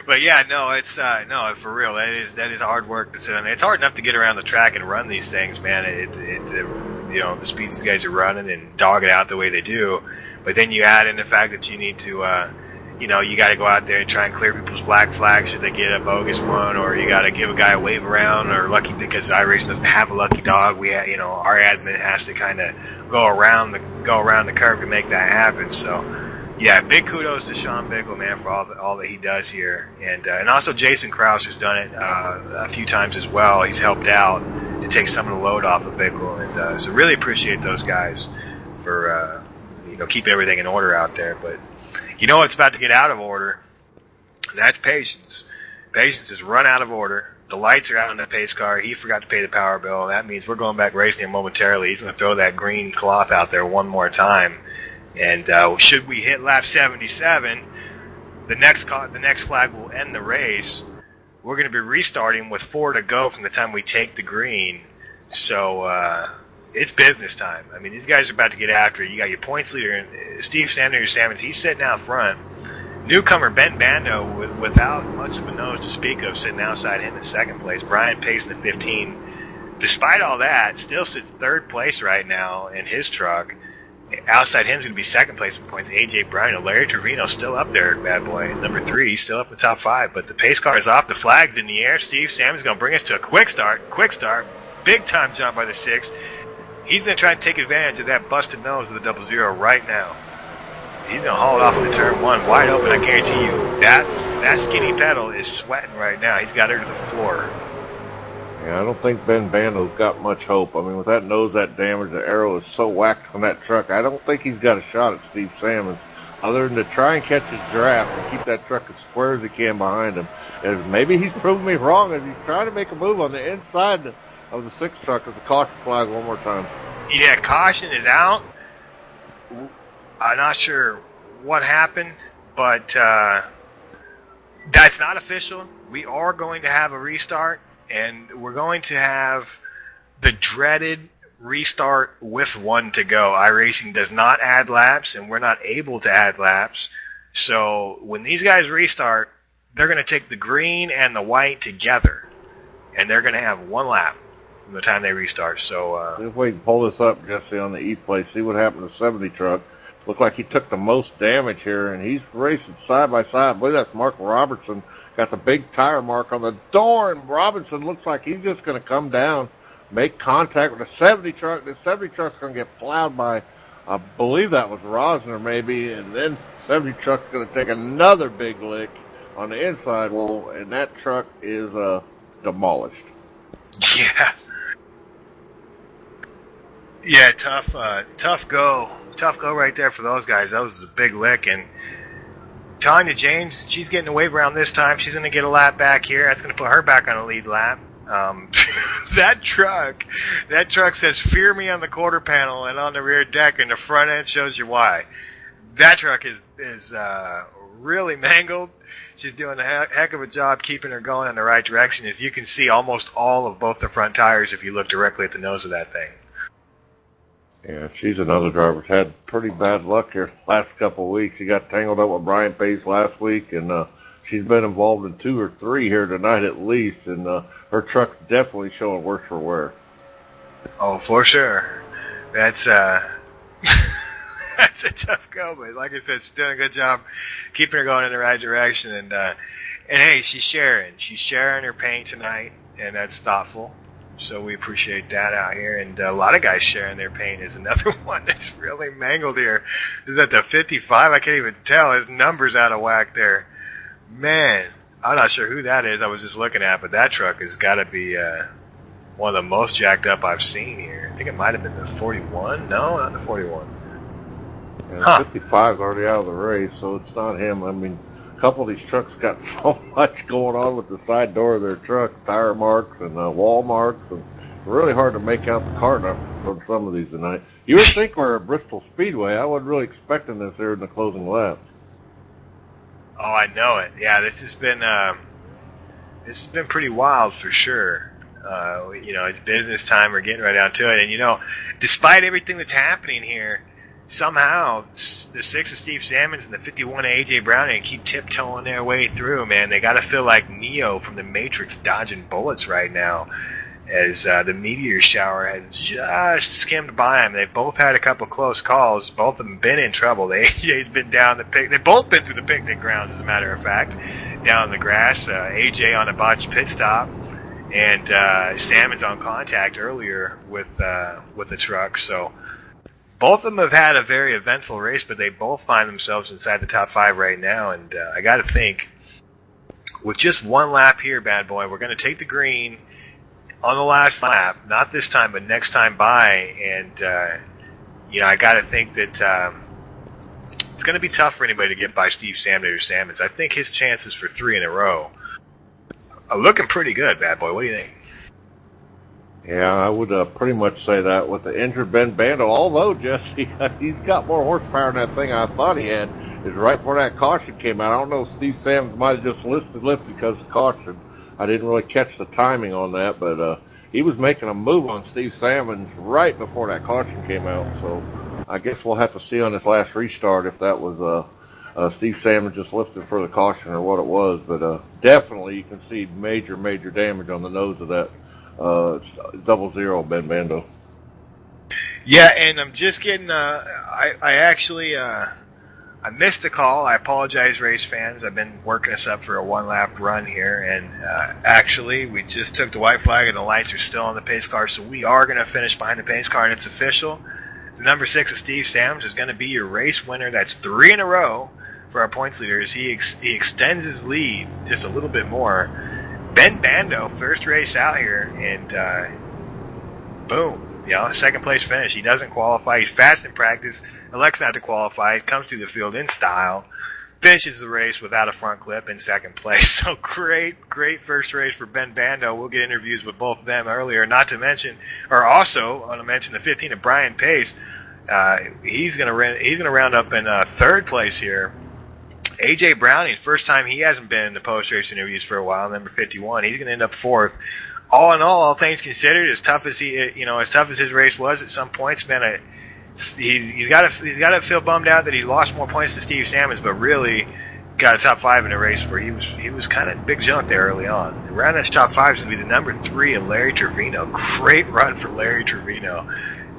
But yeah, no, it's no, for real. That is hard work to sit on. It's hard enough to get around the track and run these things, man. The speeds these guys are running and dog it out the way they do. But then you add in the fact that you need to, you got to go out there and try and clear people's black flags should they get a bogus one, or you got to give a guy a wave around, or lucky because iRacing doesn't have a lucky dog. Our admin has to kind of go around the curve to make that happen. So, yeah, big kudos to Sean Bickle, man, for all that he does here, and also Jason Krause, who's done it a few times as well. He's helped out to take some of the load off of Bickle, and so really appreciate those guys for keeping everything in order out there. But it's about to get out of order, and that's Patience. Patience has run out of order. The lights are out on the pace car. He forgot to pay the power bill. That means we're going back racing him momentarily. He's going to throw that green cloth out there one more time. And should we hit lap 77, the next flag will end the race. We're going to be restarting with 4 to go from the time we take the green. So it's business time. I mean, these guys are about to get after it. You got your points leader, Steve Salmons. He's sitting out front. Newcomer Ben Bando, without much of a nose to speak of, sitting outside him in second place. Brian Pace in the 15. Despite all that, still sits third place right now in his truck. Outside him is going to be second place in points. A.J. Bryan. Larry Trevino still up there, bad boy. Number 3, he's still up in the top 5. But the pace car is off. The flag's in the air. Steve Salmons going to bring us to a quick start. Big time jump by the 6. He's going to try and take advantage of that busted nose of the 00 right now. He's gonna haul it off into turn one, wide open. I guarantee you that skinny pedal is sweating right now. He's got her to the floor. Yeah, I don't think Ben Bando's got much hope. I mean, with that nose, that damage, the arrow is so whacked on that truck. I don't think he's got a shot at Steve Salmons, other than to try and catch his draft and keep that truck as square as he can behind him. And maybe he's proven me wrong as he's trying to make a move on the inside of the 6 truck with the caution flag one more time. Yeah, caution is out. I'm not sure what happened, but that's not official. We are going to have a restart, and we're going to have the dreaded restart with 1 to go. iRacing does not add laps, and we're not able to add laps. So when these guys restart, they're going to take the green and the white together, and they're going to have 1 lap from the time they restart. So if we can pull this up, Jesse, on the E-play, see what happened to the 70 truck. Looked like he took the most damage here, and he's racing side by side. I believe that's Mark Robertson. Got the big tire mark on the door, and Robinson looks like he's just going to come down, make contact with the 70 truck. The 70 truck's going to get plowed by, I believe that was Rosner maybe, and then the 70 truck's going to take another big lick on the inside wall, and that truck is demolished. yeah. Yeah, tough go. Tough go right there for those guys. That was a big lick. And Tanya James, she's getting a wave around this time. She's going to get a lap back here. That's going to put her back on a lead lap. That truck says, "Fear me" on the quarter panel and on the rear deck, and the front end shows you why. That truck is really mangled. She's doing a heck of a job keeping her going in the right direction. As you can see, almost all of both the front tires if you look directly at the nose of that thing. Yeah, she's another driver that's had pretty bad luck here the last couple of weeks. She got tangled up with Brian Pace last week, and she's been involved in 2 or 3 here tonight at least, and her truck's definitely showing worse for wear. Oh, for sure. That's that's a tough go, but like I said, she's doing a good job keeping her going in the right direction. And hey, she's sharing her pain tonight, and that's thoughtful. So we appreciate that out here. And a lot of guys sharing their pain is another one that's really mangled here. Is that the 55? I can't even tell. His number's out of whack there. Man, I'm not sure who that is I was just looking at, but that truck has got to be one of the most jacked up I've seen here. I think it might have been the 41. No, not the 41. Yeah, 55's already out of the race, so it's not him. I mean, a couple of these trucks got so much going on with the side door of their truck, tire marks and wall marks, and it's really hard to make out the car numbers on some of these tonight. You would think we're at Bristol Speedway. I wasn't really expecting this here in the closing lap. Oh, I know it. Yeah, this has been pretty wild for sure. It's business time. We're getting right down to it, and despite everything that's happening here, somehow the 6 of Steve Salmons and the 51 of AJ Browning keep tiptoeing their way through, man. They got to feel like Neo from the Matrix dodging bullets right now as the meteor shower has just skimmed by them. They've both had a couple close calls. Both of them been in trouble. AJ's been down they've both been through the picnic grounds, as a matter of fact, down in the grass. AJ on a botched pit stop, and Salmons on contact earlier with the truck. So both of them have had a very eventful race, but they both find themselves inside the top 5 right now. And I got to think, with just 1 lap here, bad boy, we're going to take the green on the last lap. Not this time, but next time by. And, I got to think that it's going to be tough for anybody to get by Steve Salmons. I think his chances for 3 in a row are looking pretty good, bad boy. What do you think? Yeah, I would pretty much say that with the injured Ben Bando, although, Jesse, he's got more horsepower than that thing I thought he had, is right before that caution came out. I don't know if Steve Salmons might have just lifted because of caution. I didn't really catch the timing on that, but he was making a move on Steve Salmons right before that caution came out. So I guess we'll have to see on this last restart if that was Steve Salmons just lifted for the caution or what it was. But definitely you can see major, major damage on the nose of that 00 Ben Bando. Yeah, and I'm just getting. I missed a call. I apologize, race fans. I've been working us up for a 1-lap run here, and actually, we just took the white flag, and the lights are still on the pace car, so we are going to finish behind the pace car, and it's official. The number 6 of Steve Sams is going to be your race winner. That's 3 in a row for our points leaders. He extends his lead just a little bit more. Ben Bando, first race out here, and boom, second place finish. He doesn't qualify. He's fast in practice, elects not to qualify, comes through the field in style, finishes the race without a front clip in second place. So great first race for Ben Bando. We'll get interviews with both of them earlier. Not to mention, or also, I want to mention the 15 of Brian Pace. He's gonna round up in third place here. AJ Browning, first time he hasn't been in the post-race interviews for a while, number 51. He's gonna end up fourth. All in all things considered, as tough as his race was at some points, man, he's got to feel bummed out that he lost more points to Steve Sammons, but really got a top 5 in a race where he was kind of big junk there early on. Around this top 5 is going to be the number 3 of Larry Trevino. Great run for Larry Trevino.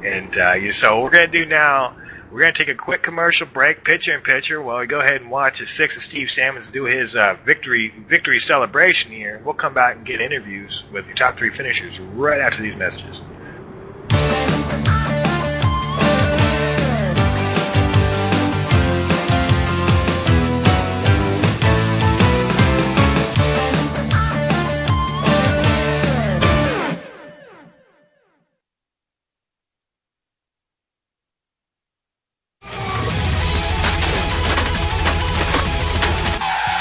And so we're going to do now, we're going to take a quick commercial break, picture-in-picture, while we go ahead and watch the 6 of Steve Sammons do his victory celebration here. We'll come back and get interviews with the top 3 finishers right after these messages.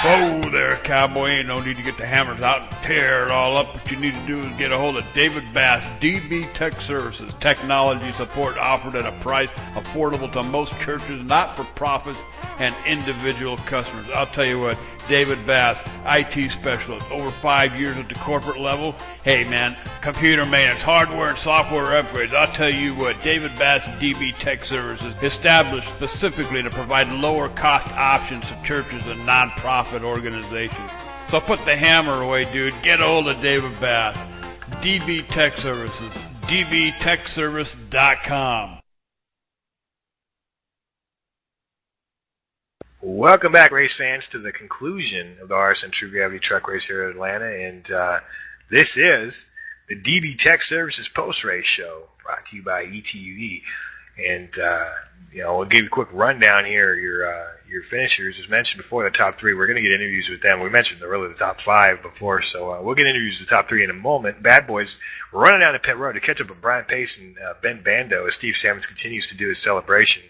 Whoa there, cowboy. Ain't no need to get the hammers out and tear it all up. What you need to do is get a hold of David Bass, DB Tech Services. Technology support offered at a price affordable to most churches, not-for-profits, and individual customers. I'll tell you what, David Bass, IT specialist, over 5 years at the corporate level. Hey, man, computer maintenance, hardware and software upgrades. I'll tell you what, David Bass, DB Tech Services, established specifically to provide lower-cost options to churches and non-profit organizations. So put the hammer away, dude. Get a hold of David Bass, DB Tech Services, dbtechservice.com. Welcome back, race fans, to the conclusion of the RSN True Gravity Truck Race here in Atlanta, and this is the DB Tech Services post-race show brought to you by ETUD. And we'll give you a quick rundown here. Your finishers, as mentioned before, the top 3. We're going to get interviews with them. We mentioned the top 5 before, so we'll get interviews with the top 3 in a moment. Bad Boys, we're running down to pit road to catch up with Brian Pace and Ben Bando as Steve Sammons continues to do his celebration.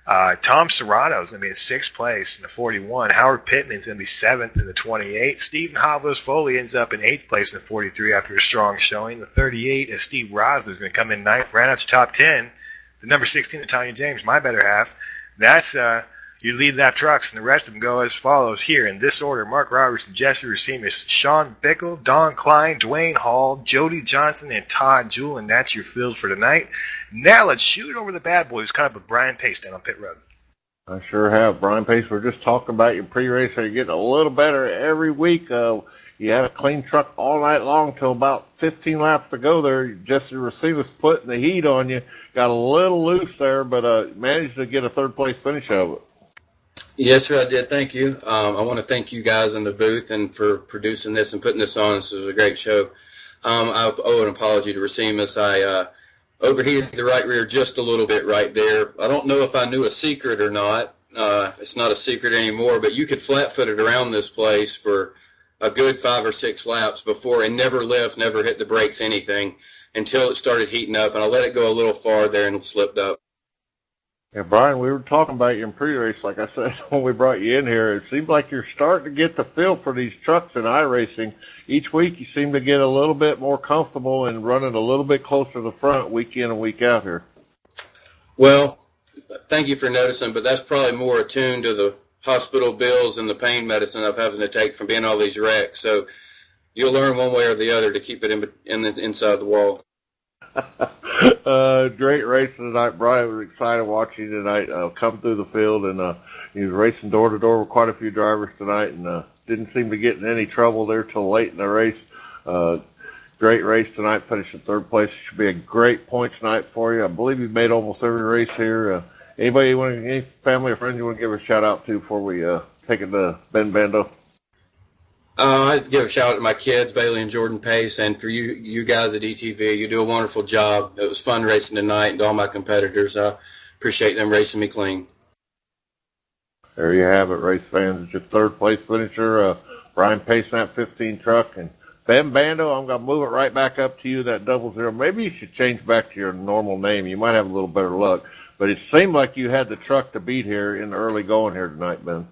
Tom Serrano is going to be in 6th place in the 41. Howard Pittman's going to be 7th in the 28. Stephen Hovlos Foley ends up in 8th place in the 43 after a strong showing. The 38 is Steve Rosler is going to come in 9th, ran out to top 10. The number 16, Tanya James, my better half. That's you lead lap trucks, and the rest of them go as follows here in this order: Mark Robertson, Jesse Racimus, Sean Bickle, Don Klein, Dwayne Hall, Jody Johnson, and Todd Jewell, and that's your field for tonight. Now let's shoot over the Bad Boys, caught up with Brian Pace down on pit road. I sure have. Brian Pace, we're just talking about your pre-race. You're getting a little better every week. You had a clean truck all night long till about 15 laps to go there. Jesse Racimus putting the heat on you. Got a little loose there, but managed to get a third-place finish of it. Yes, sir, I did. Thank you. I want to thank you guys in the booth and for producing this and putting this on. This was a great show. I owe an apology to Racimus. I overheated the right rear just a little bit right there. I don't know if I knew a secret or not. It's not a secret anymore, but you could flat-foot it around this place for a good 5 or 6 laps before and never lift, never hit the brakes, anything, until it started heating up, and I let it go a little far there and it slipped up. Yeah, Brian, we were talking about you in pre-race, like I said, when we brought you in here. It seems like you're starting to get the feel for these trucks in iRacing. Each week you seem to get a little bit more comfortable and running a little bit closer to the front week in and week out here. Well, thank you for noticing, but that's probably more attuned to the hospital bills and the pain medicine I'm having to take from being all these wrecks. So you'll learn one way or the other to keep it inside the wall. Great race tonight. Brian was excited watching you tonight come through the field, and he was racing door to door with quite a few drivers tonight, and didn't seem to get in any trouble there till late in the race. Great race tonight, finished in 3rd place. Should be a great points night for you. I believe you've made almost every race here. Any family or friends you want to give a shout out to before we take it to Ben Bando? I'd give a shout out to my kids, Bailey and Jordan Pace, and for you guys at ETV. You do a wonderful job. It was fun racing tonight, and to all my competitors, I appreciate them racing me clean. There you have it, race fans. It's your third place finisher, Brian Pace in that 15 truck. And Ben Bando, I'm going to move it right back up to you, that 00. Maybe you should change back to your normal name. You might have a little better luck. But it seemed like you had the truck to beat here in the early going here tonight, Ben.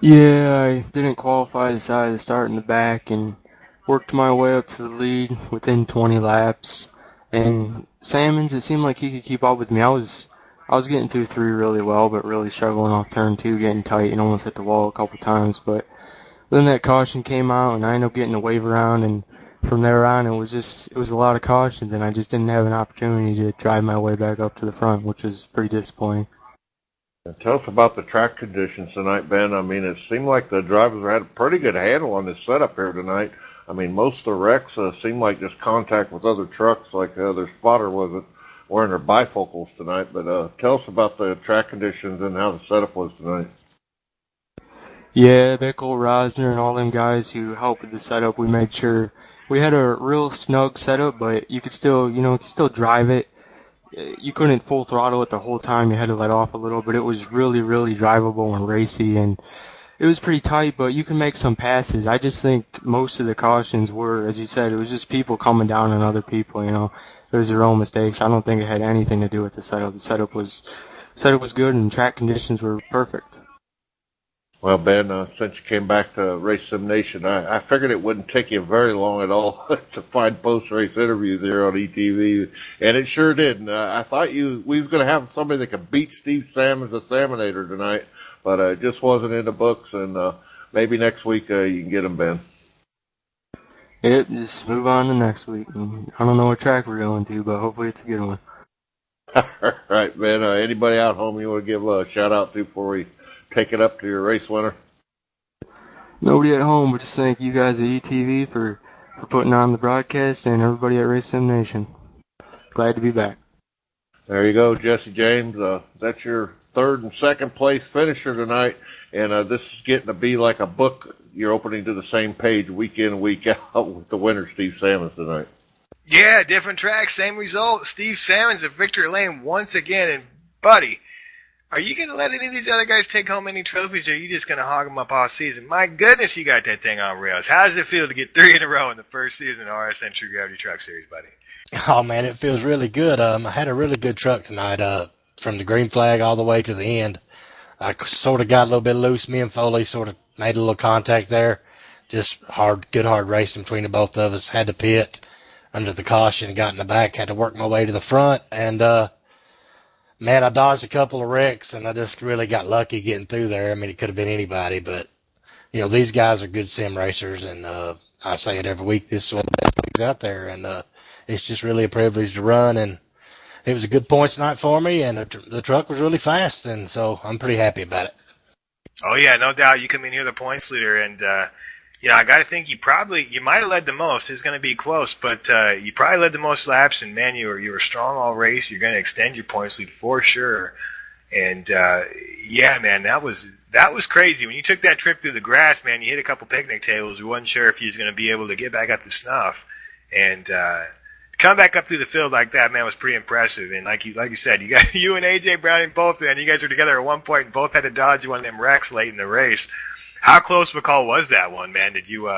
Yeah, I didn't qualify, decided to start in the back and worked my way up to the lead within 20 laps. And Salmons, it seemed like he could keep up with me. I was getting through 3 really well, but really struggling off turn 2, getting tight and almost hit the wall a couple times. But then that caution came out and I ended up getting a wave around, and from there on it was a lot of cautions, and I just didn't have an opportunity to drive my way back up to the front, which was pretty disappointing. Tell us about the track conditions tonight, Ben. I mean, it seemed like the drivers had a pretty good handle on this setup here tonight. I mean, most of the wrecks seemed like just contact with other trucks, like their spotter wasn't wearing their bifocals tonight. But tell us about the track conditions and how the setup was tonight. Yeah, Bickle, Rosner, and all them guys who helped with the setup, we made sure we had a real snug setup, but you could still drive it. You couldn't full throttle it the whole time. You had to let off a little, but it was really, really drivable and racy, and it was pretty tight, but you can make some passes. I just think most of the cautions were, as you said, it was just people coming down on other people, It was their own mistakes. I don't think it had anything to do with the setup. The setup was good, and track conditions were perfect. Well, Ben, since you came back to Race Sim Nation, I figured it wouldn't take you very long at all to find post-race interviews there on ETV, and it sure did. And I thought we was going to have somebody that could beat Steve Salmons, the Salmonator, tonight, but it just wasn't in the books, and maybe next week you can get him, Ben. Yep, just move on to next week. I don't know what track we're going to, but hopefully it's a good one. All right, Ben. Anybody out home you want to give a shout-out to before we take it up to your race winner? Nobody at home, but just thank you guys at ETV for putting on the broadcast, and everybody at Race Sim Nation. Glad to be back. There you go, Jesse James. That's your third and second place finisher tonight, and this is getting to be like a book. You're opening to the same page week in and week out with the winner, Steve Salmons, tonight. Yeah, different track, same result. Steve Salmons at victory lane once again, and buddy, are you going to let any of these other guys take home any trophies, or are you just going to hog them up all season? My goodness, you got that thing on rails. How does it feel to get 3 in a row in the first season of RSN True Gravity Truck Series, buddy? Oh, man, it feels really good. I had a really good truck tonight, from the green flag all the way to the end. I sort of got a little bit loose. Me and Foley sort of made a little contact there. Just good hard racing between the both of us. Had to pit under the caution, got in the back, had to work my way to the front, and man, I dodged a couple of wrecks, and I just really got lucky getting through there. I mean, it could have been anybody, but, these guys are good sim racers, and I say it every week, this is one of the best leagues out there, and it's just really a privilege to run, and it was a good points night for me, and the truck was really fast, and so I'm pretty happy about it. Oh, yeah, no doubt. You come in here the points leader, and, I got to think you might have led the most. It's going to be close, but you probably led the most laps, and, man, you were strong all race. You're going to extend your points lead for sure. And, yeah, man, that was crazy. When you took that trip through the grass, man, you hit a couple picnic tables. We wasn't sure if you was going to be able to get back up to snuff. And come back up through the field like that, man, was pretty impressive. And like you said, you and AJ Browning both, man, you guys were together at one point and both had to dodge one of them wrecks late in the race. How close of a call was that one, man? Did you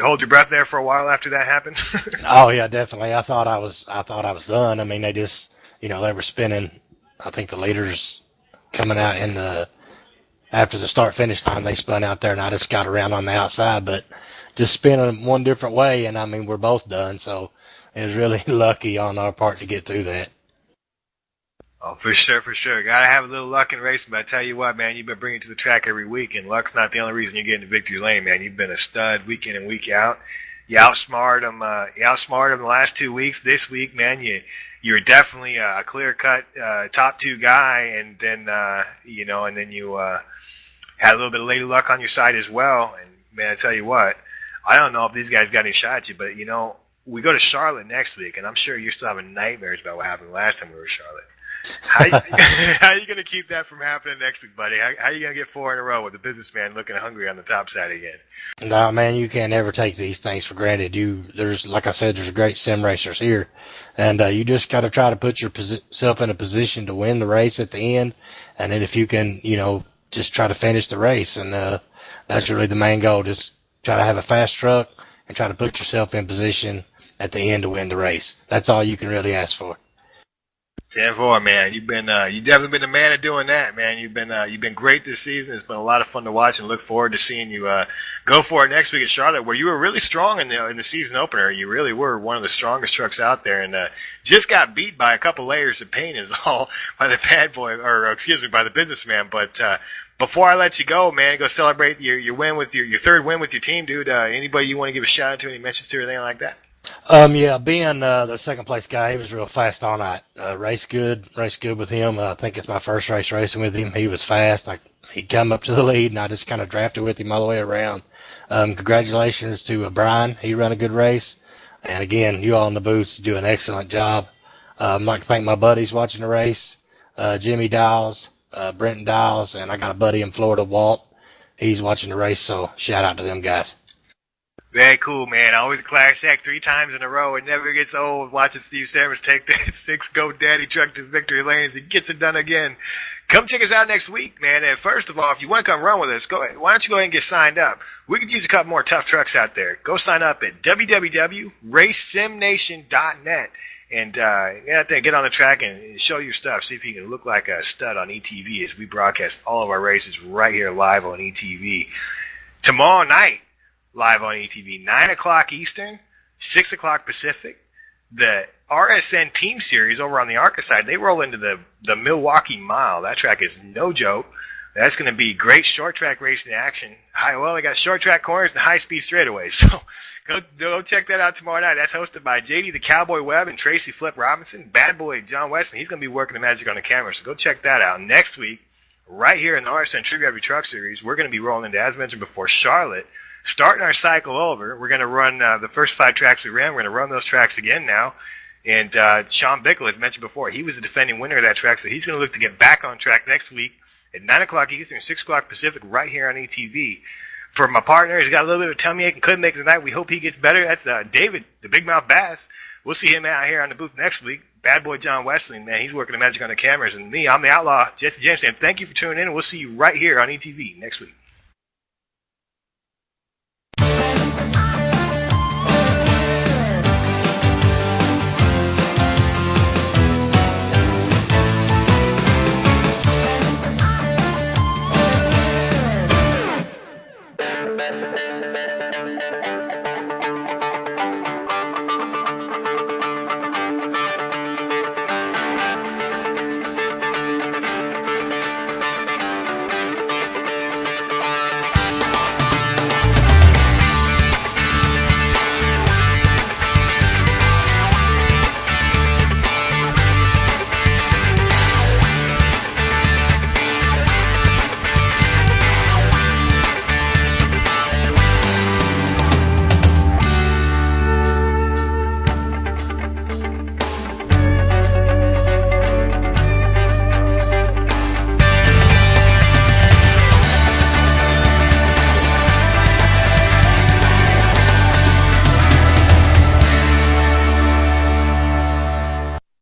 hold your breath there for a while after that happened? Oh yeah, definitely. I thought I was done. I mean, they just, they were spinning. I think the leaders coming out after the start finish time, they spun out there, and I just got around on the outside, but just spinning one different way, and I mean, we're both done. So it was really lucky on our part to get through that. Oh, for sure. Gotta have a little luck in racing, but I tell you what, man, you've been bringing it to the track every week, and luck's not the only reason you get into victory lane, man. You've been a stud week in and week out. You outsmarted them the last 2 weeks. This week, man, you were definitely a clear-cut top 2 guy, and then, and then you had a little bit of lady luck on your side as well. And, man, I tell you what, I don't know if these guys got any shot at you, but, we go to Charlotte next week, and I'm sure you're still having nightmares about what happened last time we were in Charlotte. How are you going to keep that from happening next week, buddy? How are you going to get 4 in a row with the businessman looking hungry on the top side again? No, man, you can't ever take these things for granted. There's, like I said, there's great sim racers here, and you just got to try to put yourself in a position to win the race at the end, and then if you can, just try to finish the race, and that's really the main goal. Just try to have a fast truck and try to put yourself in position at the end to win the race. That's all you can really ask for. 10-4, man. You've definitely been the man at doing that, man. You've been great this season. It's been a lot of fun to watch, and look forward to seeing you go for it next week at Charlotte, where you were really strong in the season opener. You really were one of the strongest trucks out there, and just got beat by a couple layers of paint is all by the by the businessman. But before I let you go, man, go celebrate your win with your third win with your team, dude. Anybody you want to give a shout out to, any mentions to, or anything like that? Yeah, being the second place guy, he was real fast all night. Race good with him. I think it's my first race racing with him. He was fast. He come up to the lead, and I just kind of drafted with him all the way around. Congratulations to Brian. He ran a good race. And again, you all in the booths do an excellent job. I'd like to thank my buddies watching the race, Jimmy Dials, Brenton Dials, and I got a buddy in Florida, Walt. He's watching the race, so shout out to them guys. Very cool, man. Always a class act 3 times in a row. It never gets old watching Steve Sammons take that 6-go daddy truck to victory lanes. He gets it done again. Come check us out next week, man. And first of all, if you want to come run with us, why don't you go ahead and get signed up? We could use a couple more tough trucks out there. Go sign up at www.racesimnation.net. And get out there, get on the track, and show your stuff. See if you can look like a stud on ETV as we broadcast all of our races right here live on ETV. Tomorrow night, live on ETV, 9 o'clock Eastern, 6 o'clock Pacific. The RSN Team Series over on the ARCA side, they roll into the Milwaukee Mile. That track is no joke. That's going to be great short track racing action. They got short track corners and high-speed straightaways. So go check that out tomorrow night. That's hosted by JD the Cowboy Webb and Tracy Flip Robinson. Bad boy John Wesley, he's going to be working the magic on the camera. So go check that out. Next week, right here in the RSN True Gravity Truck Series, we're going to be rolling into, as mentioned before, Charlotte. Starting our cycle over, we're going to run the first 5 tracks we ran. We're going to run those tracks again now. And Sean Bickel, as mentioned before, he was the defending winner of that track, so he's going to look to get back on track next week at 9 o'clock Eastern, 6 o'clock Pacific, right here on ETV. For my partner, he's got a little bit of a tummy ache and couldn't make it tonight. We hope he gets better. That's David, the Big Mouth Bass. We'll see him out here on the booth next week. Bad boy John Wesley, man, he's working the magic on the cameras. And me, I'm the Outlaw, Jesse James, saying thank you for tuning in, and we'll see you right here on ETV next week.